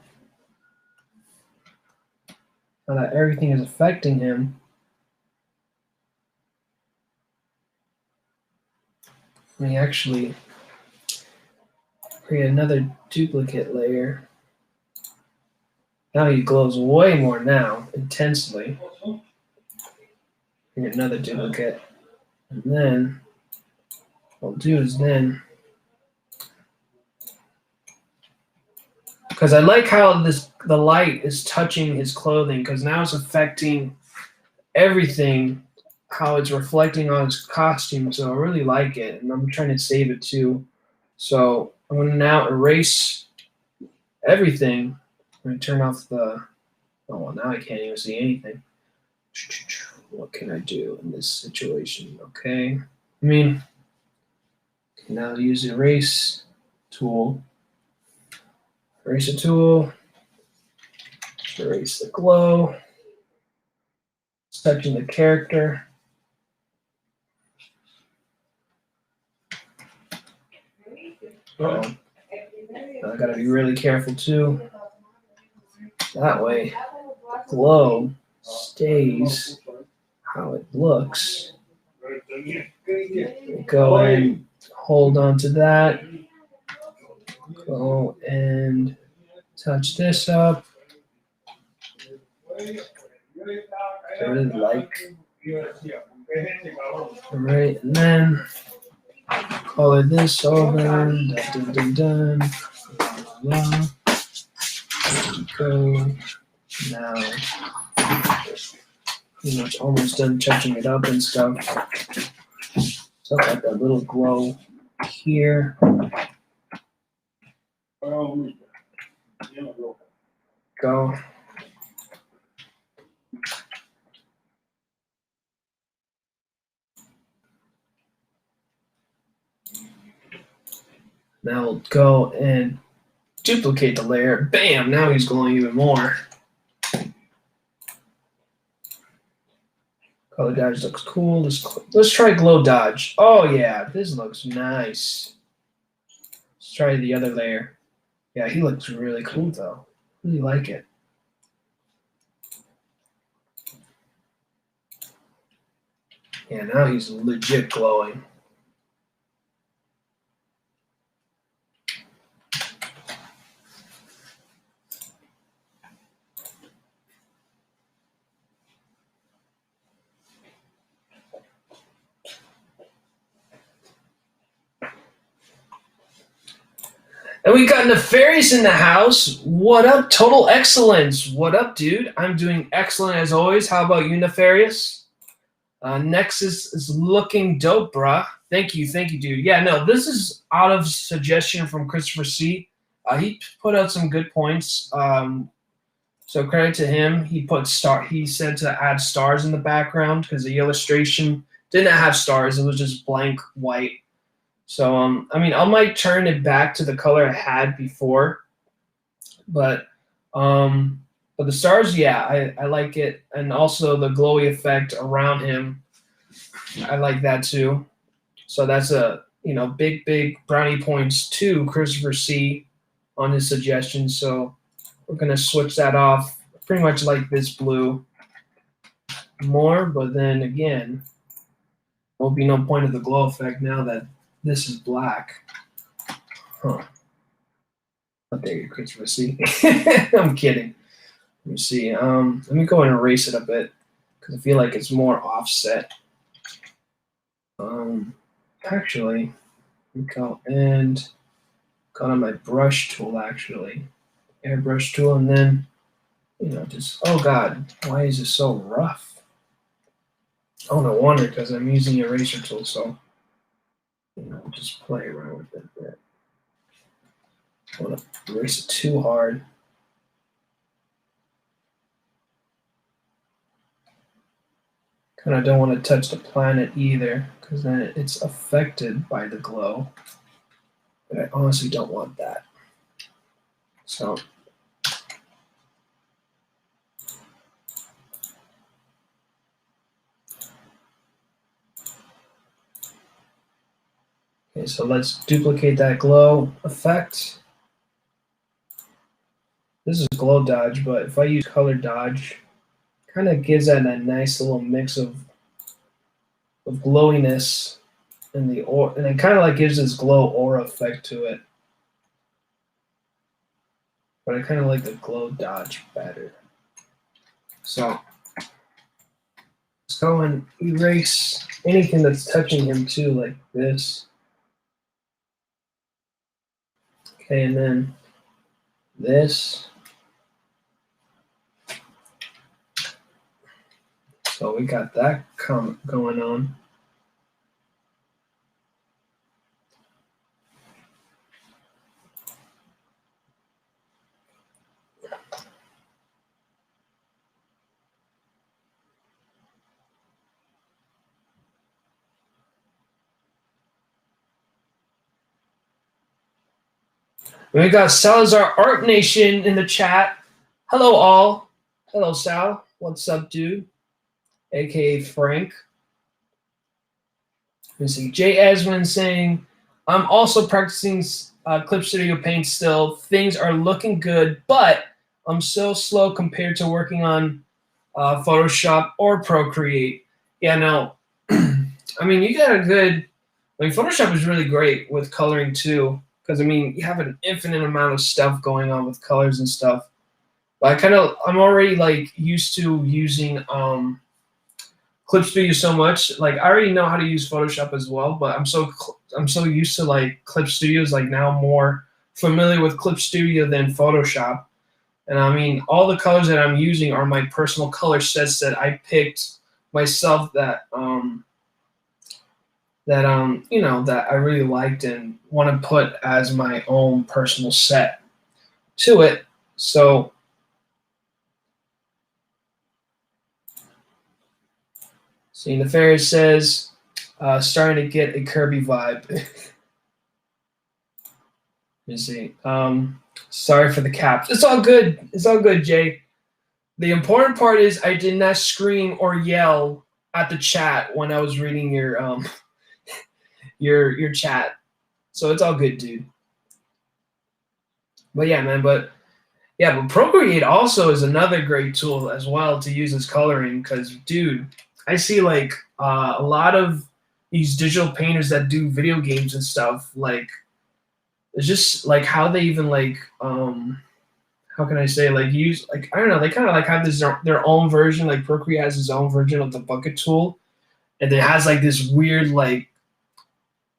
that everything is affecting him, let me actually create another duplicate layer. Now he glows way more now, intensely. Create another duplicate. And then what I'll do is then, because I like how the light is touching his clothing, because now it's affecting everything, how it's reflecting on his costume. So I really like it, and I'm trying to save it too. So I'm going to now erase everything. I'm going to turn off the, oh, well, now I can't even see anything. What can I do in this situation? Okay. I mean, now use the erase tool. Erase a tool. Erase the glow. It's touching the character. Uh-oh. I gotta be really careful too. That way, glow stays how it looks. Go and hold on to that. Go and touch this up. I really like. All right, and then color this over. Dun, dun, dun, dun. Blah, blah. There we go. Now, pretty much almost done touching it up and stuff. So I've got that little glow here. Go. Now we'll go and duplicate the layer. Bam! Now he's glowing even more. Color dodge looks cool. Let's try glow dodge. Oh yeah, this looks nice. Let's try the other layer. Yeah, he looks really cool though. Really like it. Yeah, now he's legit glowing. And we got Nefarious in the house. What up, Total Excellence? What up, dude? I'm doing excellent as always. How about you, Nefarious? Nexus is looking dope, bruh. Thank you, dude. Yeah, no, this is out of suggestion from Christopher C. He put out some good points. So credit to him. He said to add stars in the background because the illustration didn't have stars. It was just blank white. So I mean, I might turn it back to the color I had before, But but the stars, yeah, I like it, and also the glowy effect around him, I like that too. So that's a big brownie points to Christopher C on his suggestion. So we're gonna switch that off. Pretty much like this blue more, but then again, won't be no point of the glow effect now that this is black. Huh. How dare you, Christopher C. I'm kidding. Let me see. Let me go and erase it a bit because I feel like it's more offset. Actually, let me go and go on my brush tool. Actually, airbrush tool, and then just oh god, why is it so rough? Oh no wonder because I'm using the eraser tool. So just play around with it a bit. I don't want to erase it too hard. Kind of don't want to touch the planet either, because then it's affected by the glow. But I honestly don't want that. So okay, so let's duplicate that glow effect. This is glow dodge, but if I use color dodge, kind of gives that a nice little mix of glowiness and and it kind of like gives this glow aura effect to it. But I kind of like the glow dodge better. So let's go and erase anything that's touching him too, like this. Okay, and then this. So we got that going on. We got Salazar Art Nation in the chat. Hello, all. Hello, Sal. What's up, dude? AKA Frank. You see Jay Esmond saying, I'm also practicing Clip Studio Paint still. Things are looking good, but I'm so slow compared to working on Photoshop or Procreate. Yeah, no. I mean, you got a good. I mean, Photoshop is really great with coloring too, because I mean, you have an infinite amount of stuff going on with colors and stuff. But I'm already like used to using Clip Studio so much. Like I already know how to use Photoshop as well, but I'm so used to like Clip Studios. Like now, I'm more familiar with Clip Studio than Photoshop. And I mean, all the colors that I'm using are my personal color sets that I picked myself that that I really liked and want to put as my own personal set to it. So see, Nefarious says, starting to get a Kirby vibe. You see. Sorry for the caps. It's all good. It's all good, Jay. The important part is I did not scream or yell at the chat when I was reading your your chat. So it's all good, dude. But yeah, man, but Procreate also is another great tool as well to use as coloring because, dude, I see like a lot of these digital painters that do video games and stuff. Like, it's just like how they even like how can I say like use like I don't know they kind of like have this their own version. Like Procreate has its own version of the bucket tool, and it has like this weird like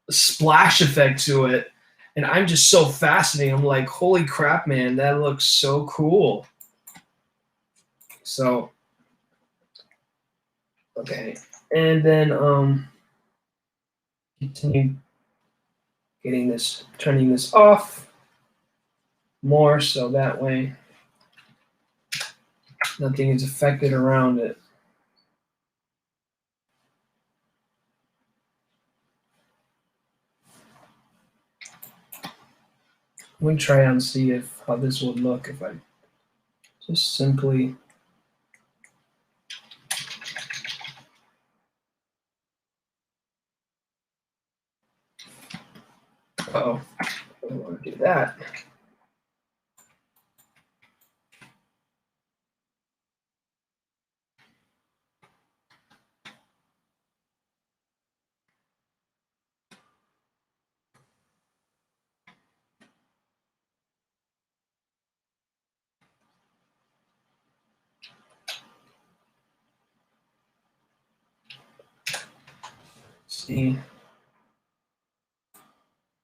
splash effect to it. And I'm just so fascinated. I'm like, holy crap, man, that looks so cool. So, okay. And then continue turning this off more so that way nothing is affected around it. me try and see how this would look if I just simply. Uh-oh, I don't want to do that.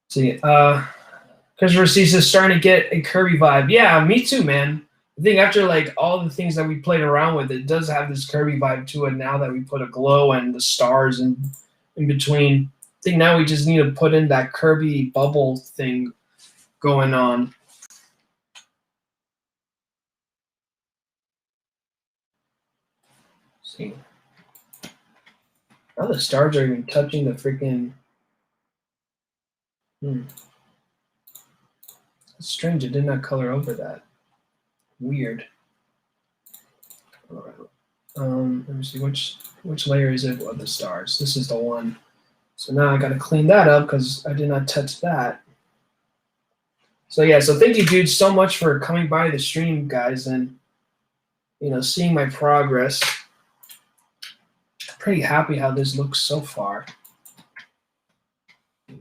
See, Christopher Cease is starting to get a Kirby vibe. Yeah, me too, man. I think after like all the things that we played around with, it does have this Kirby vibe to it now that we put a glow and the stars in between. I think now we just need to put in that Kirby bubble thing going on. Let's see. Now the stars are even touching the freaking. It's strange. It did not color over that. Weird. All right. Let me see which layer is it of the stars. This is the one. So now I got to clean that up because I did not touch that. So yeah, so thank you, dude, so much for coming by the stream, guys, and seeing my progress. Pretty happy how this looks so far.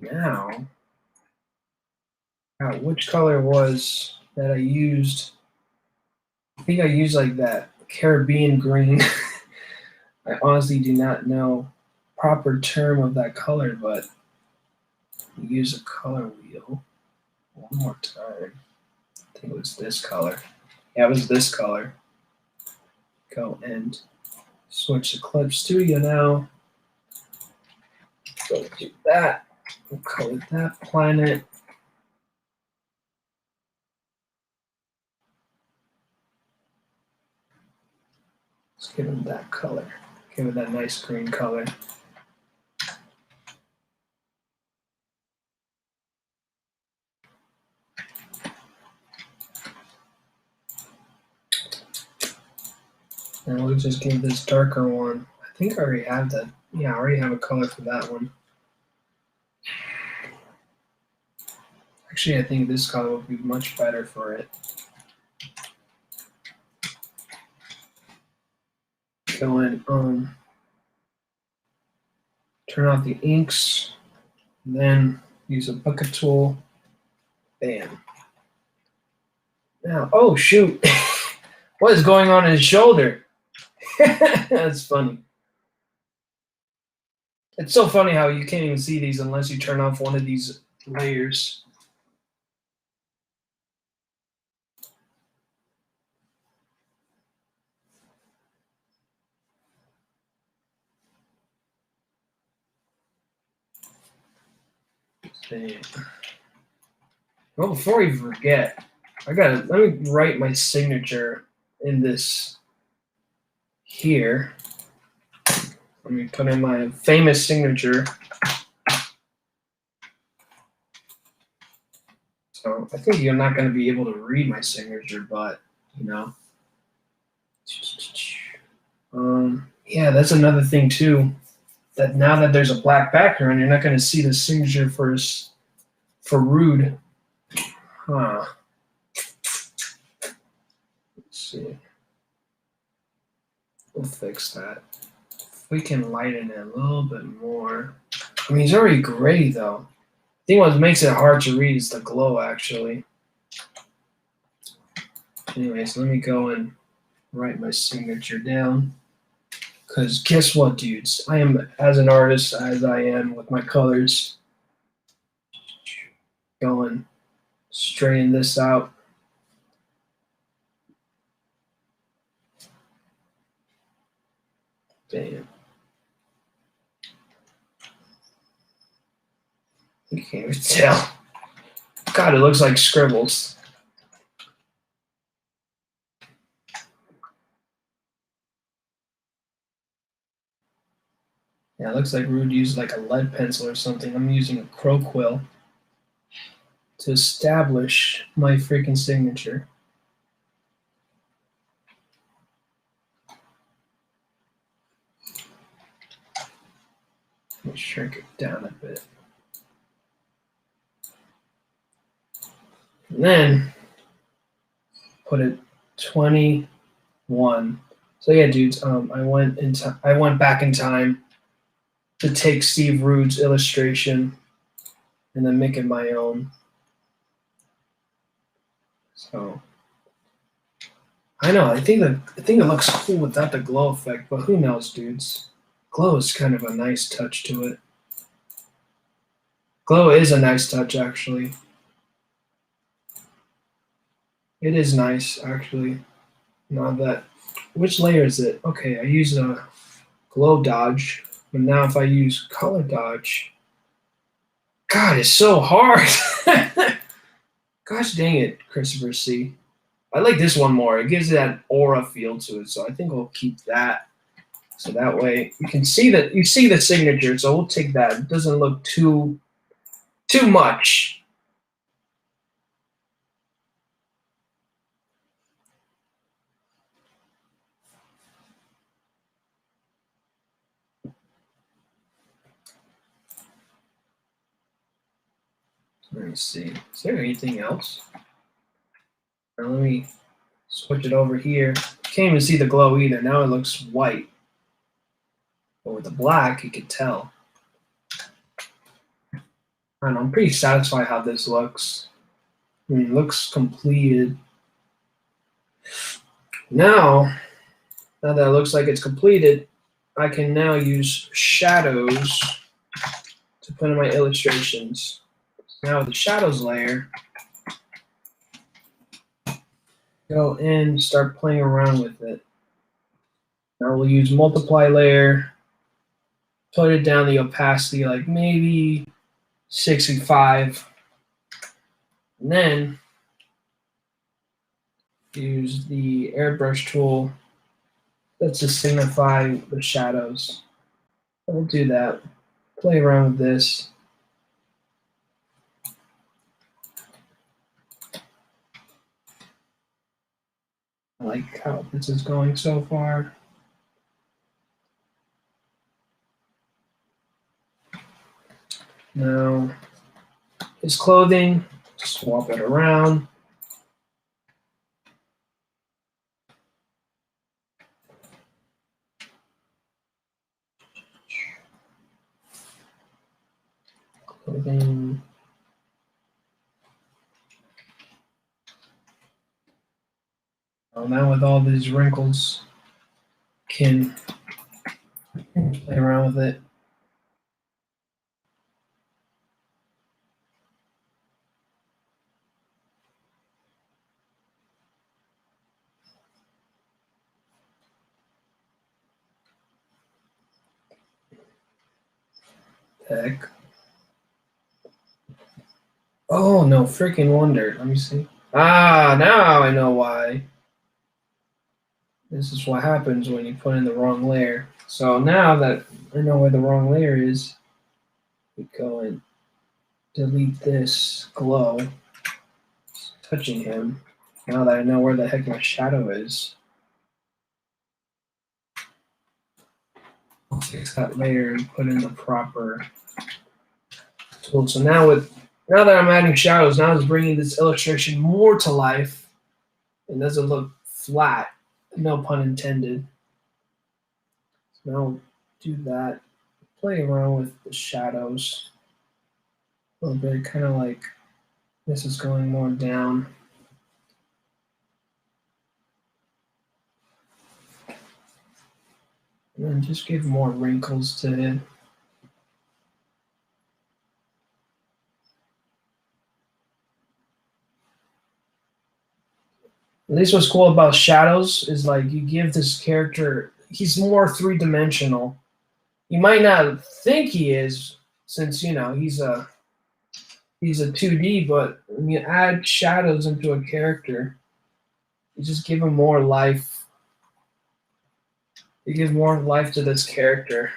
Now, which color was that I used? I think I used like that Caribbean green. I honestly do not know proper term of that color, but use a color wheel one more time. I think it was this color. Yeah, it was this color. Go and switch to Clip Studio now. Go do that. We'll color that planet. Let's give him that color. Give it that nice green color. And we'll just give this darker one. I think I already have that. Yeah, I already have a color for that one. Actually, I think this color would be much better for it. Go in, turn off the inks, then use a bucket tool. Bam. Now, oh shoot. What is going on in his shoulder? That's funny. It's so funny how you can't even see these unless you turn off one of these layers. Well, before we forget, let me write my signature in this here. Let me put in my famous signature. So I think you're not going to be able to read my signature, but yeah, that's another thing too. That now that there's a black background, you're not going to see the signature for Rude. Huh. Let's see. We'll fix that. If we can lighten it a little bit more. I mean, he's already gray though. I think what makes it hard to read is the glow, actually. Anyways, let me go and write my signature down. Because guess what, dudes? I am as an artist as I am with my colors. Go and straighten this out. Damn. You can't even tell. God, it looks like scribbles. Yeah, it looks like Rude used like a lead pencil or something. I'm using a crow quill. to establish my freaking signature. Let me shrink it down a bit. And then put it 21. So yeah, dudes, I went back in time to take Steve Rude's illustration and then make it my own. So I know, I think it looks cool without the glow effect, but who knows, dudes? Glow is kind of a nice touch to it. Glow is a nice touch, actually. It is nice, actually. Now that, which layer is it? Okay, I use a glow dodge, but now if I use color dodge, God, it's so hard. Gosh dang it, Christopher C. I like this one more. It gives that aura feel to it, so I think we'll keep that. So that way you can see that you see the signature, so we'll take that. It doesn't look too much. Let me see. Is there anything else? Let me switch it over here. Can't even see the glow either. Now it looks white. But with the black, you could tell. I don't know, I'm pretty satisfied how this looks. I mean, it looks completed. Now that it looks like it's completed, I can now use shadows to put in my illustrations. Now with the shadows layer, go in, start playing around with it. Now we'll use multiply layer, put it down the opacity like maybe 65, and then use the airbrush tool. That's to signify the shadows. We'll do that. Play around with this. I like how this is going so far. Now, his clothing, swap it around. Clothing. Now with all these wrinkles, can play around with it. Heck. Oh, no freaking wonder. Let me see. Ah, now I know why. This is what happens when you put in the wrong layer. So now that I know where the wrong layer is, we go and delete this glow. It's touching him. Now that I know where the heck my shadow is, I'll fix that layer and put in the proper tool. So now that I'm adding shadows, now it's bringing this illustration more to life. It doesn't look flat. No pun intended. So now we'll do that. Play around with the shadows a little bit, kind of like this is going more down. And then just give more wrinkles to it. At least what's cool about shadows is like you give this character, he's more three-dimensional. You might not think he is, since he's a 2D, but when you add shadows into a character, you just give him more life. You give more life to this character.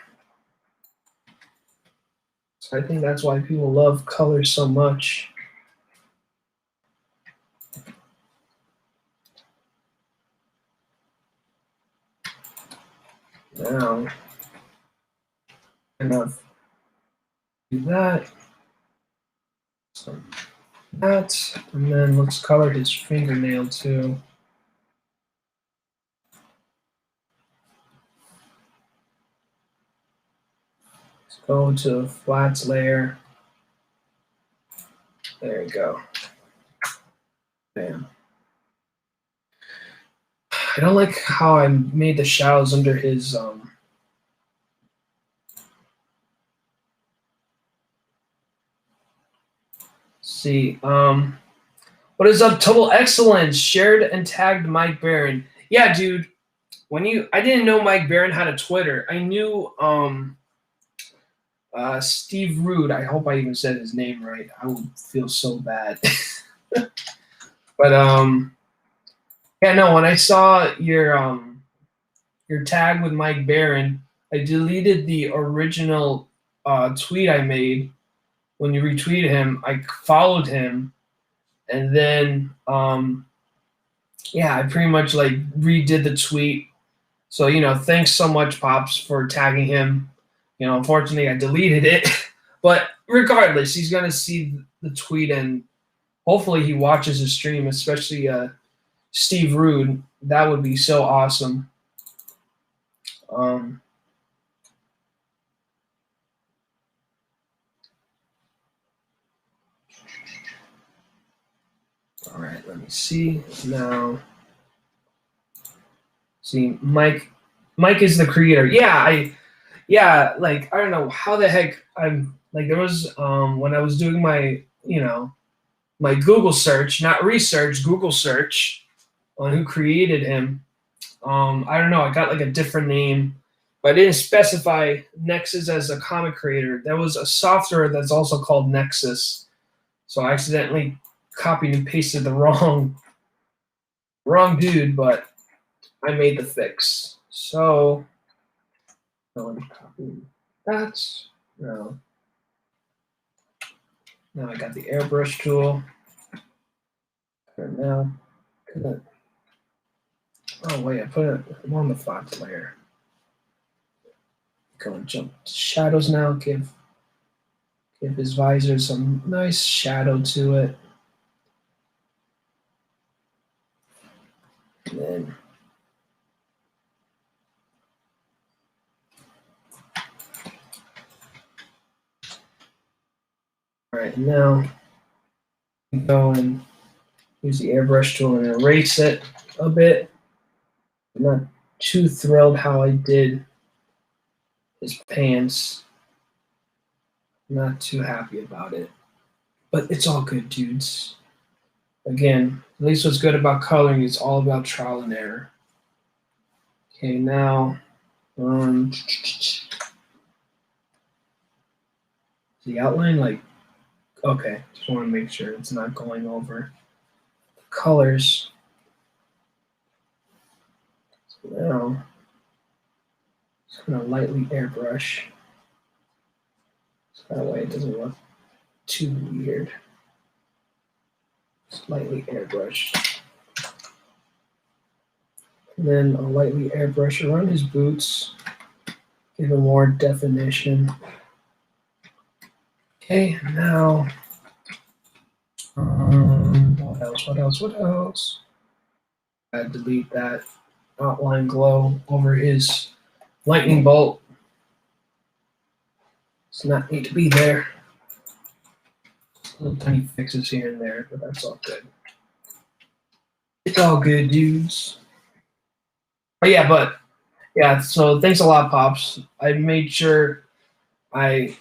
So I think that's why people love color so much. Now, enough. Do that. So that, and then let's color his fingernail too. Let's go to flats layer. There you go. Bam. I don't like how I made the shadows under his see. What is up, Total Excellence? Shared and tagged Mike Barron. Yeah, dude. I didn't know Mike Barron had a Twitter. I knew Steve Rude. I hope I even said his name right. I would feel so bad. But yeah, no. When I saw your tag with Mike Barron, I deleted the original tweet I made. When you retweeted him, I followed him, and then yeah, I pretty much like redid the tweet. So thanks so much, Pops, for tagging him. Unfortunately, I deleted it, but regardless, he's gonna see the tweet, and hopefully, he watches the stream, especially Steve Rude. That would be so awesome. All right, let me see now. See, Mike is the creator. Yeah, like I don't know how the heck I'm like there was when I was doing my my Google search, not research, Google search on who created him. I don't know, I got like a different name, but I didn't specify Nexus as a comic creator. There was a software that's also called Nexus. So I accidentally copied and pasted the wrong dude, but I made the fix. So I'm copying that. Now I got the airbrush tool. And now, oh wait, I put it on the flat layer. Go and jump to shadows now. Give his visor some nice shadow to it. And then all right, now go and use the airbrush tool and erase it a bit. I'm not too thrilled how I did his pants. Not too happy about it. But it's all good, dudes. Again, at least what's good about coloring is all about trial and error. Okay, now the outline, like, okay, just want to make sure it's not going over the colors. So now, just gonna lightly airbrush. So that way it doesn't look too weird. Slightly airbrush. And then I'll lightly airbrush around his boots, give him more definition. Okay, now, what else? I delete that outline glow over his lightning bolt. Does not need to be there. Little tiny fixes here and there, but that's all good. It's all good, dudes. But yeah, so thanks a lot, Pops. I made sure I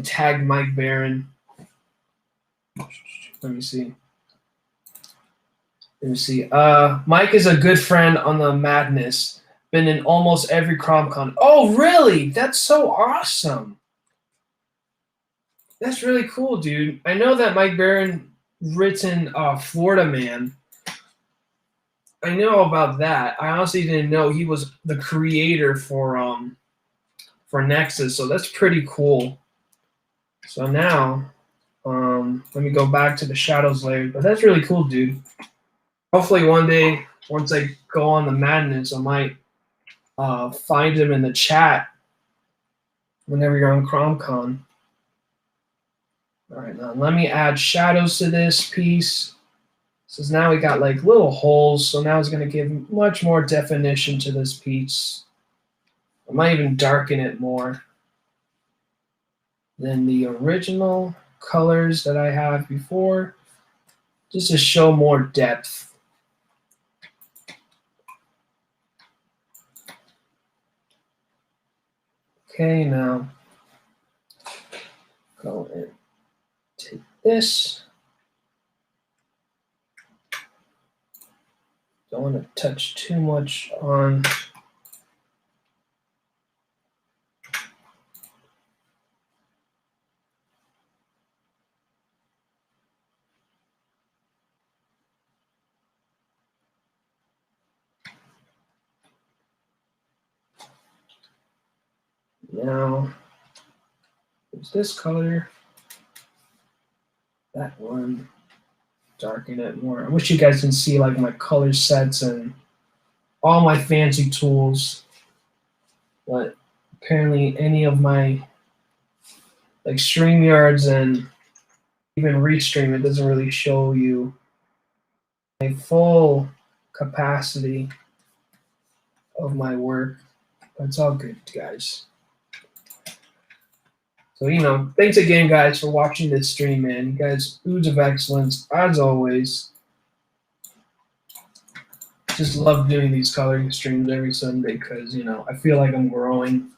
tagged Mike Barron. Let me see. Mike is a good friend on the Madness. Been in almost every CromCon. Oh, really? That's so awesome. That's really cool, dude. I know that Mike Barron written Florida Man. I know about that. I honestly didn't know he was the creator for Nexus, so that's pretty cool. So now, let me go back to the shadows layer. But that's really cool, dude. Hopefully one day, once I go on the Madness, I might find them in the chat whenever you're on ChromCon. All right, now let me add shadows to this piece. So now we got like little holes, so now it's going to give much more definition to this piece. I might even darken it more than the original colors that I had before, just to show more depth. Okay, now go and take this. Don't want to touch too much on now. There's this color, that one. Darken it more. I wish you guys can see like my color sets and all my fancy tools, but apparently any of my like StreamYards and even Restream, it doesn't really show you a full capacity of my work. But it's all good, guys. So, thanks again, guys, for watching this stream, man. You guys, ooze of excellence, as always. Just love doing these coloring streams every Sunday because, I feel like I'm growing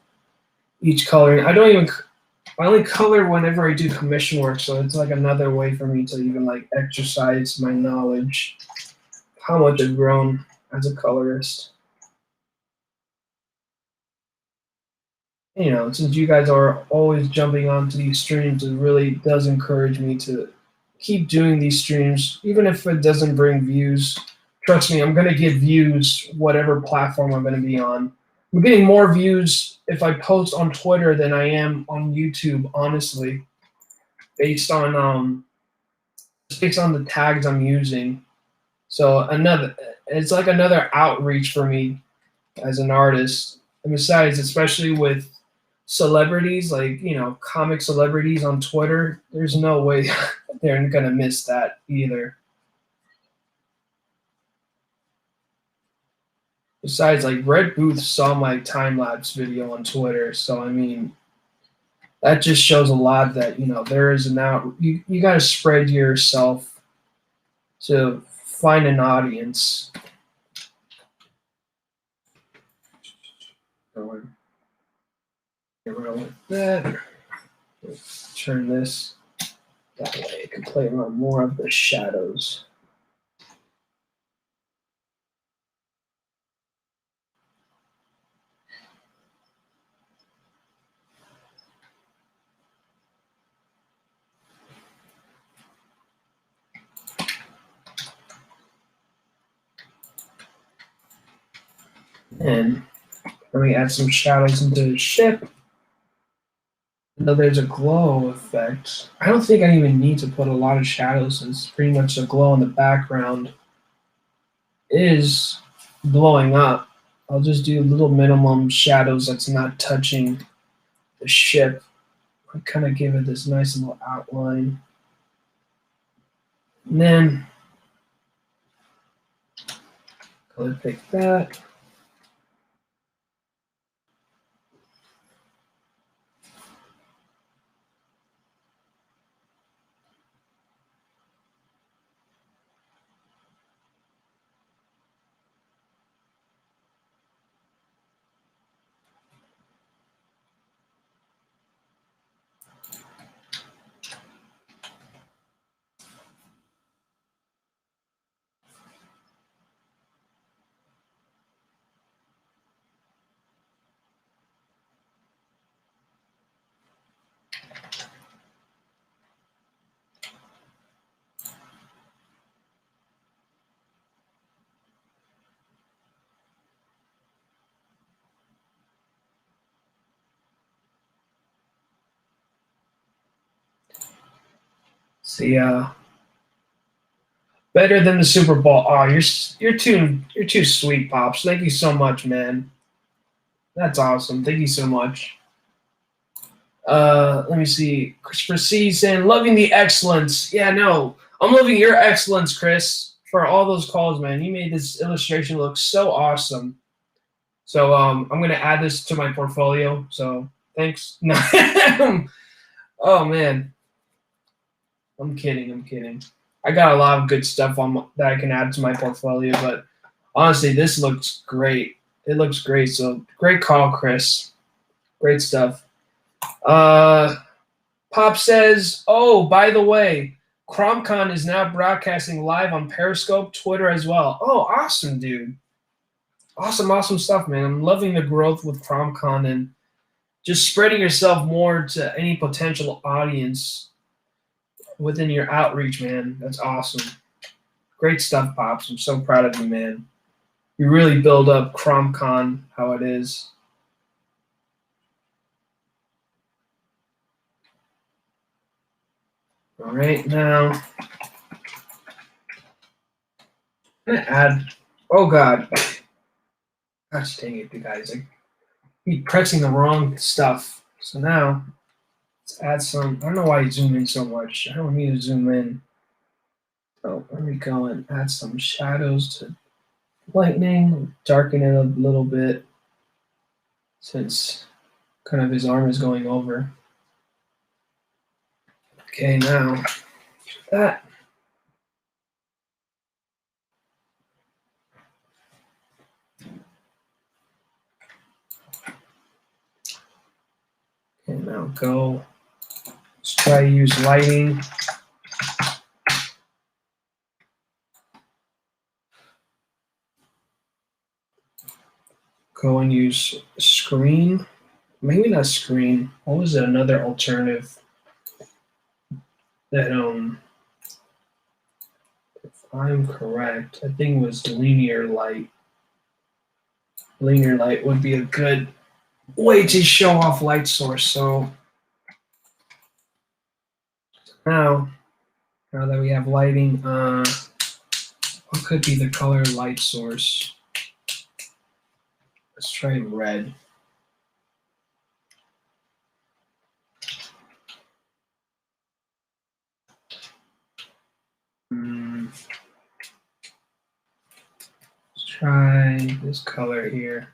each coloring. I only color whenever I do commission work, so it's like another way for me to even like exercise my knowledge, how much I've grown as a colorist. Since you guys are always jumping onto these streams, it really does encourage me to keep doing these streams, even if it doesn't bring views. Trust me, I'm going to get views whatever platform I'm going to be on. I'm getting more views if I post on Twitter than I am on YouTube, honestly, based on the tags I'm using. So it's like another outreach for me as an artist. And besides, especially with celebrities, like, comic celebrities on Twitter, there's no way they're going to miss that either. Besides, like, Red Booth saw my time-lapse video on Twitter, so, I mean, that just shows a lot that, there is you got to spread yourself to find an audience. Around with that. Let's turn this that way. I can play around more of the shadows. And let me add some shadows into the ship. Though there's a glow effect. I don't think I even need to put a lot of shadows since pretty much the glow in the background is blowing up. I'll just do little minimum shadows that's not touching the ship. I kind of give it this nice little outline. And then color pick that. See, better than the Super Bowl. Oh, you're too sweet, Pops. Thank you so much, man. That's awesome. Thank you so much. Let me see. Christopher C saying, loving the excellence. Yeah, no, I'm loving your excellence, Chris, for all those calls, man. You made this illustration look so awesome. So I'm gonna add this to my portfolio. So thanks. No. Oh man, I'm kidding. I'm kidding. I got a lot of good stuff on that I can add to my portfolio, but honestly, this looks great. It looks great. So great call, Chris. Great stuff. Pop says, oh, by the way, CromCon is now broadcasting live on Periscope, Twitter as well. Oh, awesome, dude. Awesome stuff, man. I'm loving the growth with CromCon and just spreading yourself more to any potential audience within your outreach, man. That's awesome. Great stuff, Pops. I'm so proud of you, man. You really build up CromCon how it is. All right, now I'm gonna add. Oh God, gosh dang it, you guys! I keep pressing the wrong stuff. So now let's add some. I don't know why you zoom in so much. I don't need to zoom in. Oh, let me go and add some shadows to lightning, darken it a little bit since kind of his arm is going over. Okay, now that. And now go. Let's try to use lighting. Go and use screen. Maybe not screen. What was it? Another alternative that if I'm correct, I think it was linear light. Linear light would be a good way to show off light source. So now that we have lighting, what could be the color light source? Let's try red. Let's try this color here.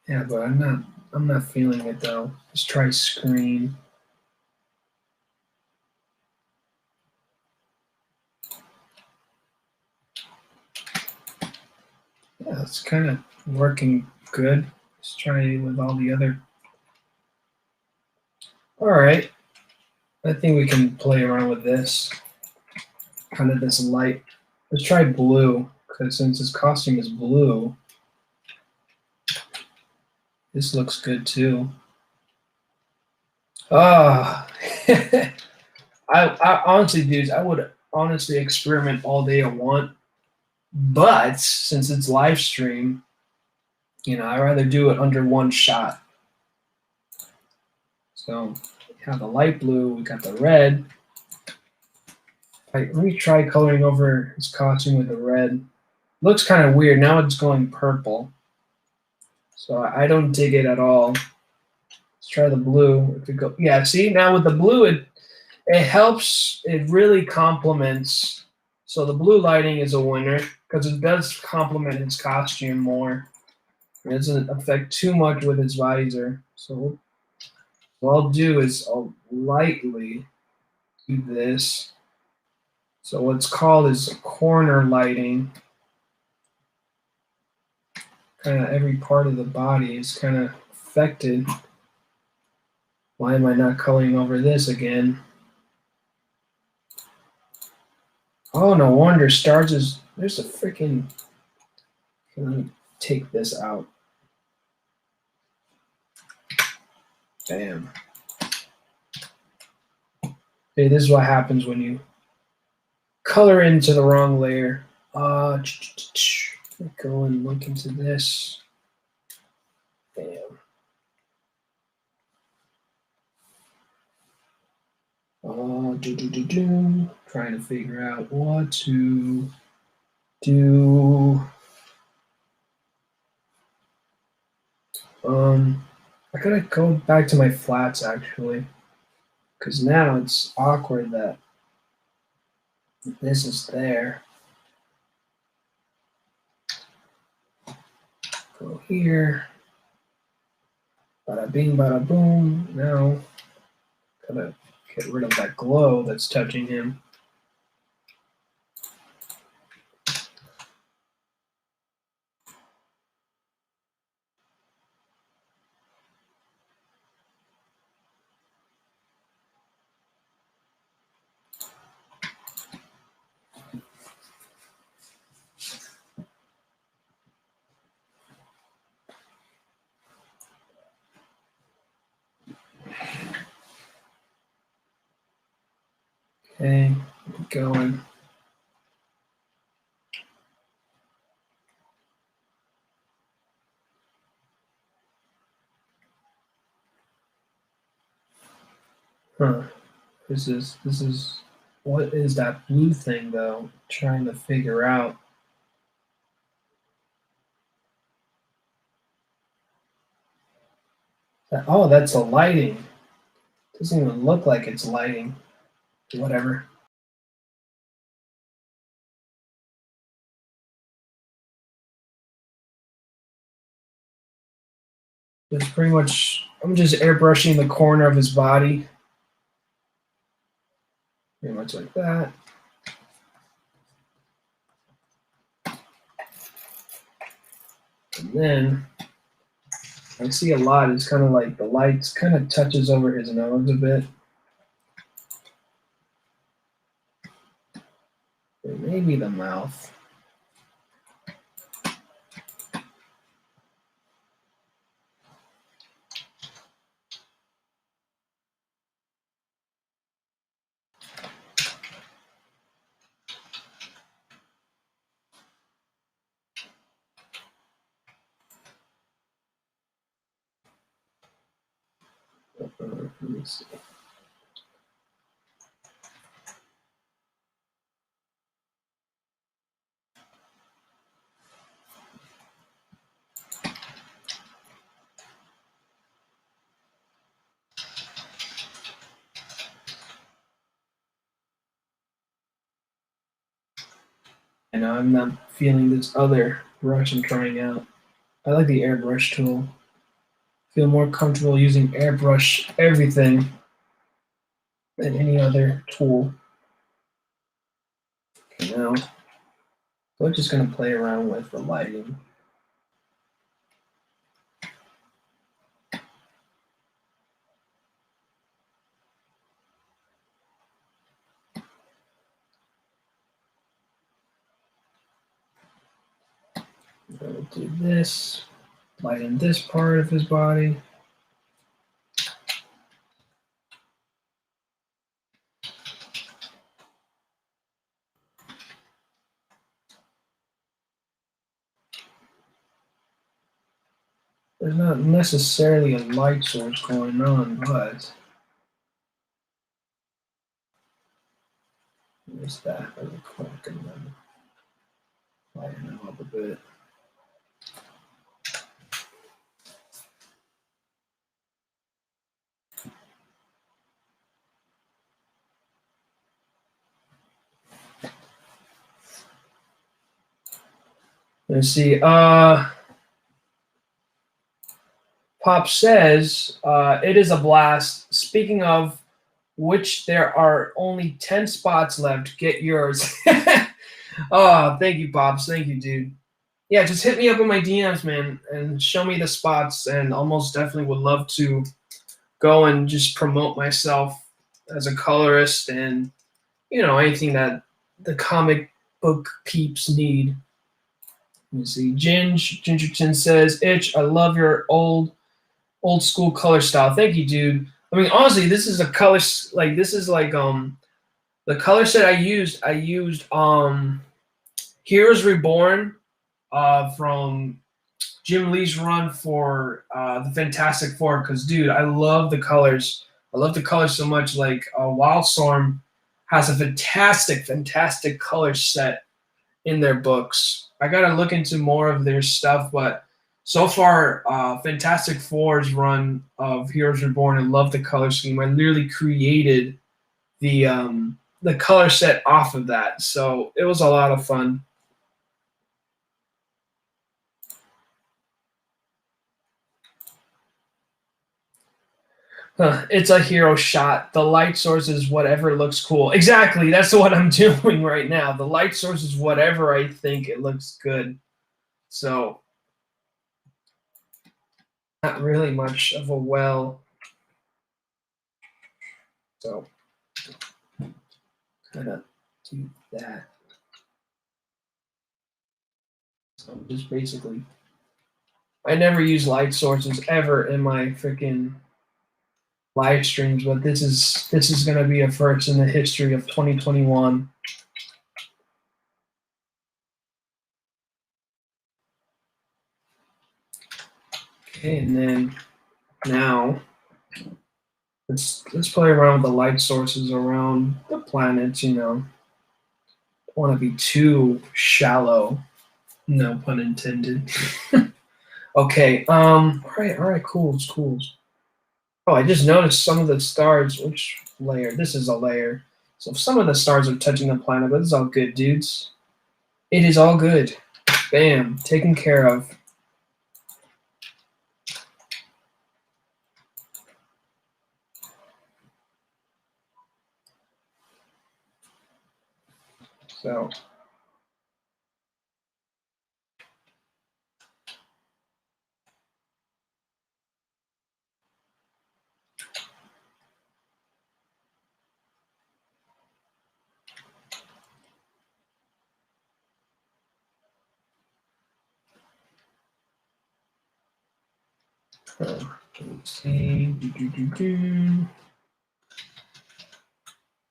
Yeah, but I'm not feeling it though. Let's try screen. Yeah, it's kind of working good. Let's try it with all the other. All right. I think we can play around with this. Kind of this light. Let's try blue, because since his costume is blue, this looks good too. Ah, I honestly, dudes, I would honestly experiment all day I want, but since it's live stream, I'd rather do it under one shot. So we have the light blue, we got the red. Let me try coloring over his costume with the red. Looks kind of weird. Now it's going purple. So I don't dig it at all. Let's try the blue. If we go, yeah, see, now with the blue, it helps, it really complements. So the blue lighting is a winner because it does complement his costume more. It doesn't affect too much with his visor. So what I'll do is I'll lightly do this. So what's called is corner lighting. Kind of every part of the body is kind of affected. Why am I not coloring over this again? Oh, no wonder. Stars is, there's a freaking, let me take this out. Bam. Okay, this is what happens when you color into the wrong layer. Go and look into this. Bam. Trying to figure out what to do. I gotta go back to my flats actually, because now it's awkward that this is there. Go here. Bada bing, bada boom. Now, gotta get rid of that glow that's touching him. Okay, keep going. Huh. This is what is that blue thing though? Trying to figure out. Oh, that's a lighting. Doesn't even look like it's lighting. Whatever. It's pretty much, I'm just airbrushing the corner of his body. Pretty much like that. And then I see a lot. It's kind of like the lights kind of touches over his nose a bit. Or maybe the mouth. Let me see. And I'm not feeling this other brush I'm trying out. I like the airbrush tool. Feel more comfortable using airbrush everything than any other tool. Okay, now we're just going to play around with the lighting. I'm going to do this, lighten this part of his body. There's not necessarily a light source going on, but there's that really quick and then lighten him up a bit. Let's see. Pop says, it is a blast. Speaking of which, there are only 10 spots left. Get yours. Oh, thank you, Pops. Thank you, dude. Yeah, just hit me up in my DMs, man, and show me the spots. And almost definitely would love to go and just promote myself as a colorist and, anything that the comic book peeps need. Let me see. Gingerton says, Itch, I love your old school color style. Thank you, dude. I mean, honestly, this is a color like the color set I used Heroes Reborn from Jim Lee's run for the Fantastic Four, because dude, I love the colors. I love the colors so much. Like Wildstorm has a fantastic color set in their books. I gotta look into more of their stuff, but So far, Fantastic Four's run of Heroes Reborn, I love the color scheme. I literally created the color set off of that, so it was a lot of fun. It's a hero shot. The light source is whatever looks cool. Exactly, that's what I'm doing right now. The light source is whatever I think it looks good. So, not really much of a well. So, kind of do that. So, just basically, I never use light sources ever in my freaking live streams, but this is going to be a first in the history of 2021. Okay, and then now let's play around with the light sources around the planets. Don't want to be too shallow. No pun intended. Okay. All right. Cool. Oh, I just noticed some of the stars. Which layer? This is a layer. So some of the stars are touching the planet, but it's all good, dudes. It is all good. Bam. Taken care of. So. Let's see.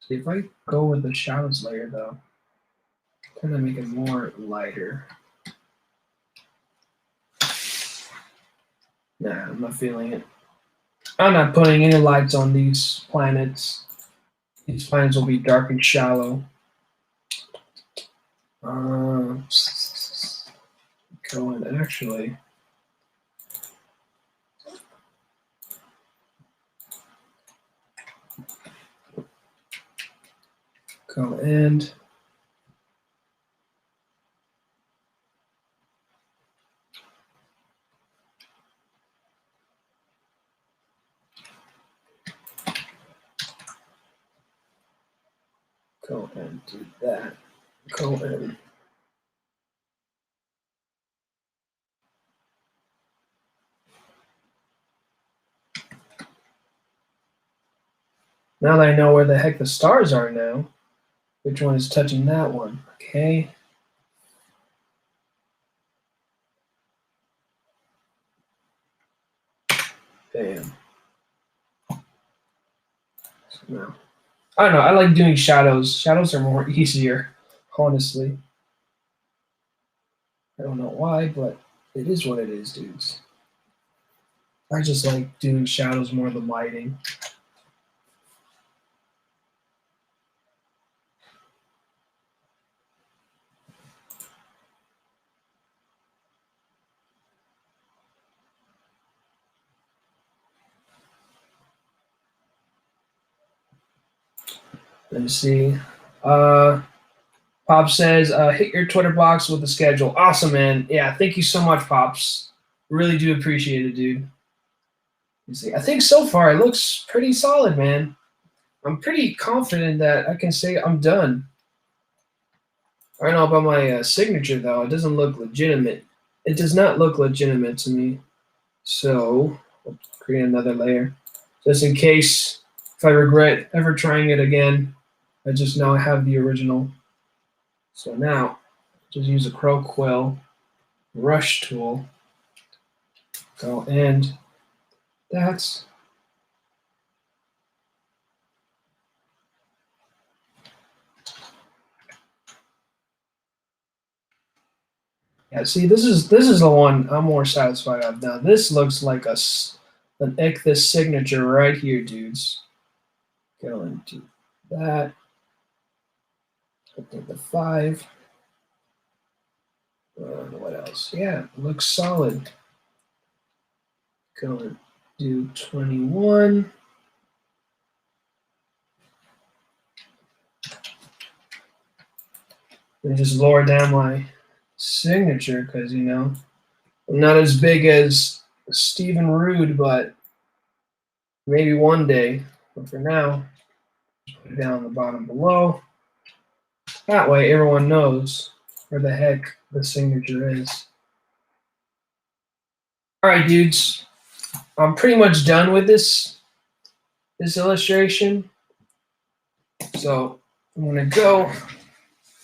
See if I go with the shadows layer though, kind of make it more lighter. Nah, I'm not feeling it. I'm not putting any lights on these planets. These planets will be dark and shallow. Go and actually. Go and. Go and do that. Go and. Now that I know where the heck the stars are now, which one is touching that one? Okay. Bam. So now. I don't know. I like doing shadows. Shadows are more easier, honestly. I don't know why, but it is what it is, dudes. I just like doing shadows more than lighting. Let me see. Pop says, hit your Twitter box with the schedule. Awesome, man. Yeah, thank you so much, Pops. Really do appreciate it, dude. Let me see. I think so far it looks pretty solid, man. I'm pretty confident that I can say I'm done. I don't know about my signature, though. It doesn't look legitimate. It does not look legitimate to me. So, I'll create another layer. Just in case, if I regret ever trying it again, I just now have the original. So now, just use a Crow Quill brush tool. Go and that's yeah. See, this is the one I'm more satisfied with. Now this looks like an Ichthys signature right here, dudes. Go and do that. I think the 5. What else? Yeah, it looks solid. go and do 21. And just lower down my signature because, you know, I'm not as big as Stephen Rude, but maybe one day. But for now, just put it down the bottom below. That way everyone knows where the heck the signature is. All right, dudes. I'm pretty much done with this illustration. So I'm going to go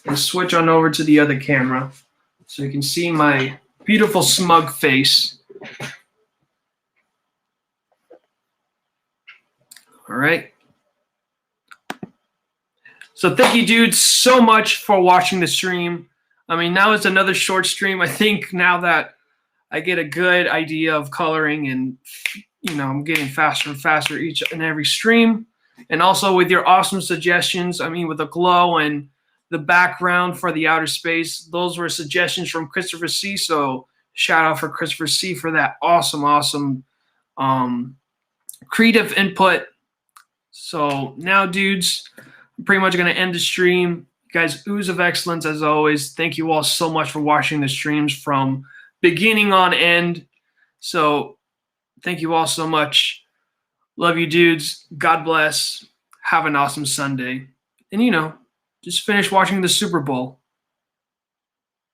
and switch on over to the other camera so you can see my beautiful smug face. All right. So thank you, dudes, so much for watching the stream. I mean, now it's another short stream. I think now that I get a good idea of coloring and, you know, I'm getting faster and faster each and every stream. And also with your awesome suggestions, I mean, with the glow and the background for the outer space, those were suggestions from Christopher C. So shout out for Christopher C. for that awesome creative input. So now, dudes, I'm pretty much going to end the stream. You guys, ooze of excellence as always. Thank you all so much for watching the streams from beginning on end. So thank you all so much. Love you, dudes. God bless. Have an awesome Sunday. And, you know, just finish watching the Super Bowl.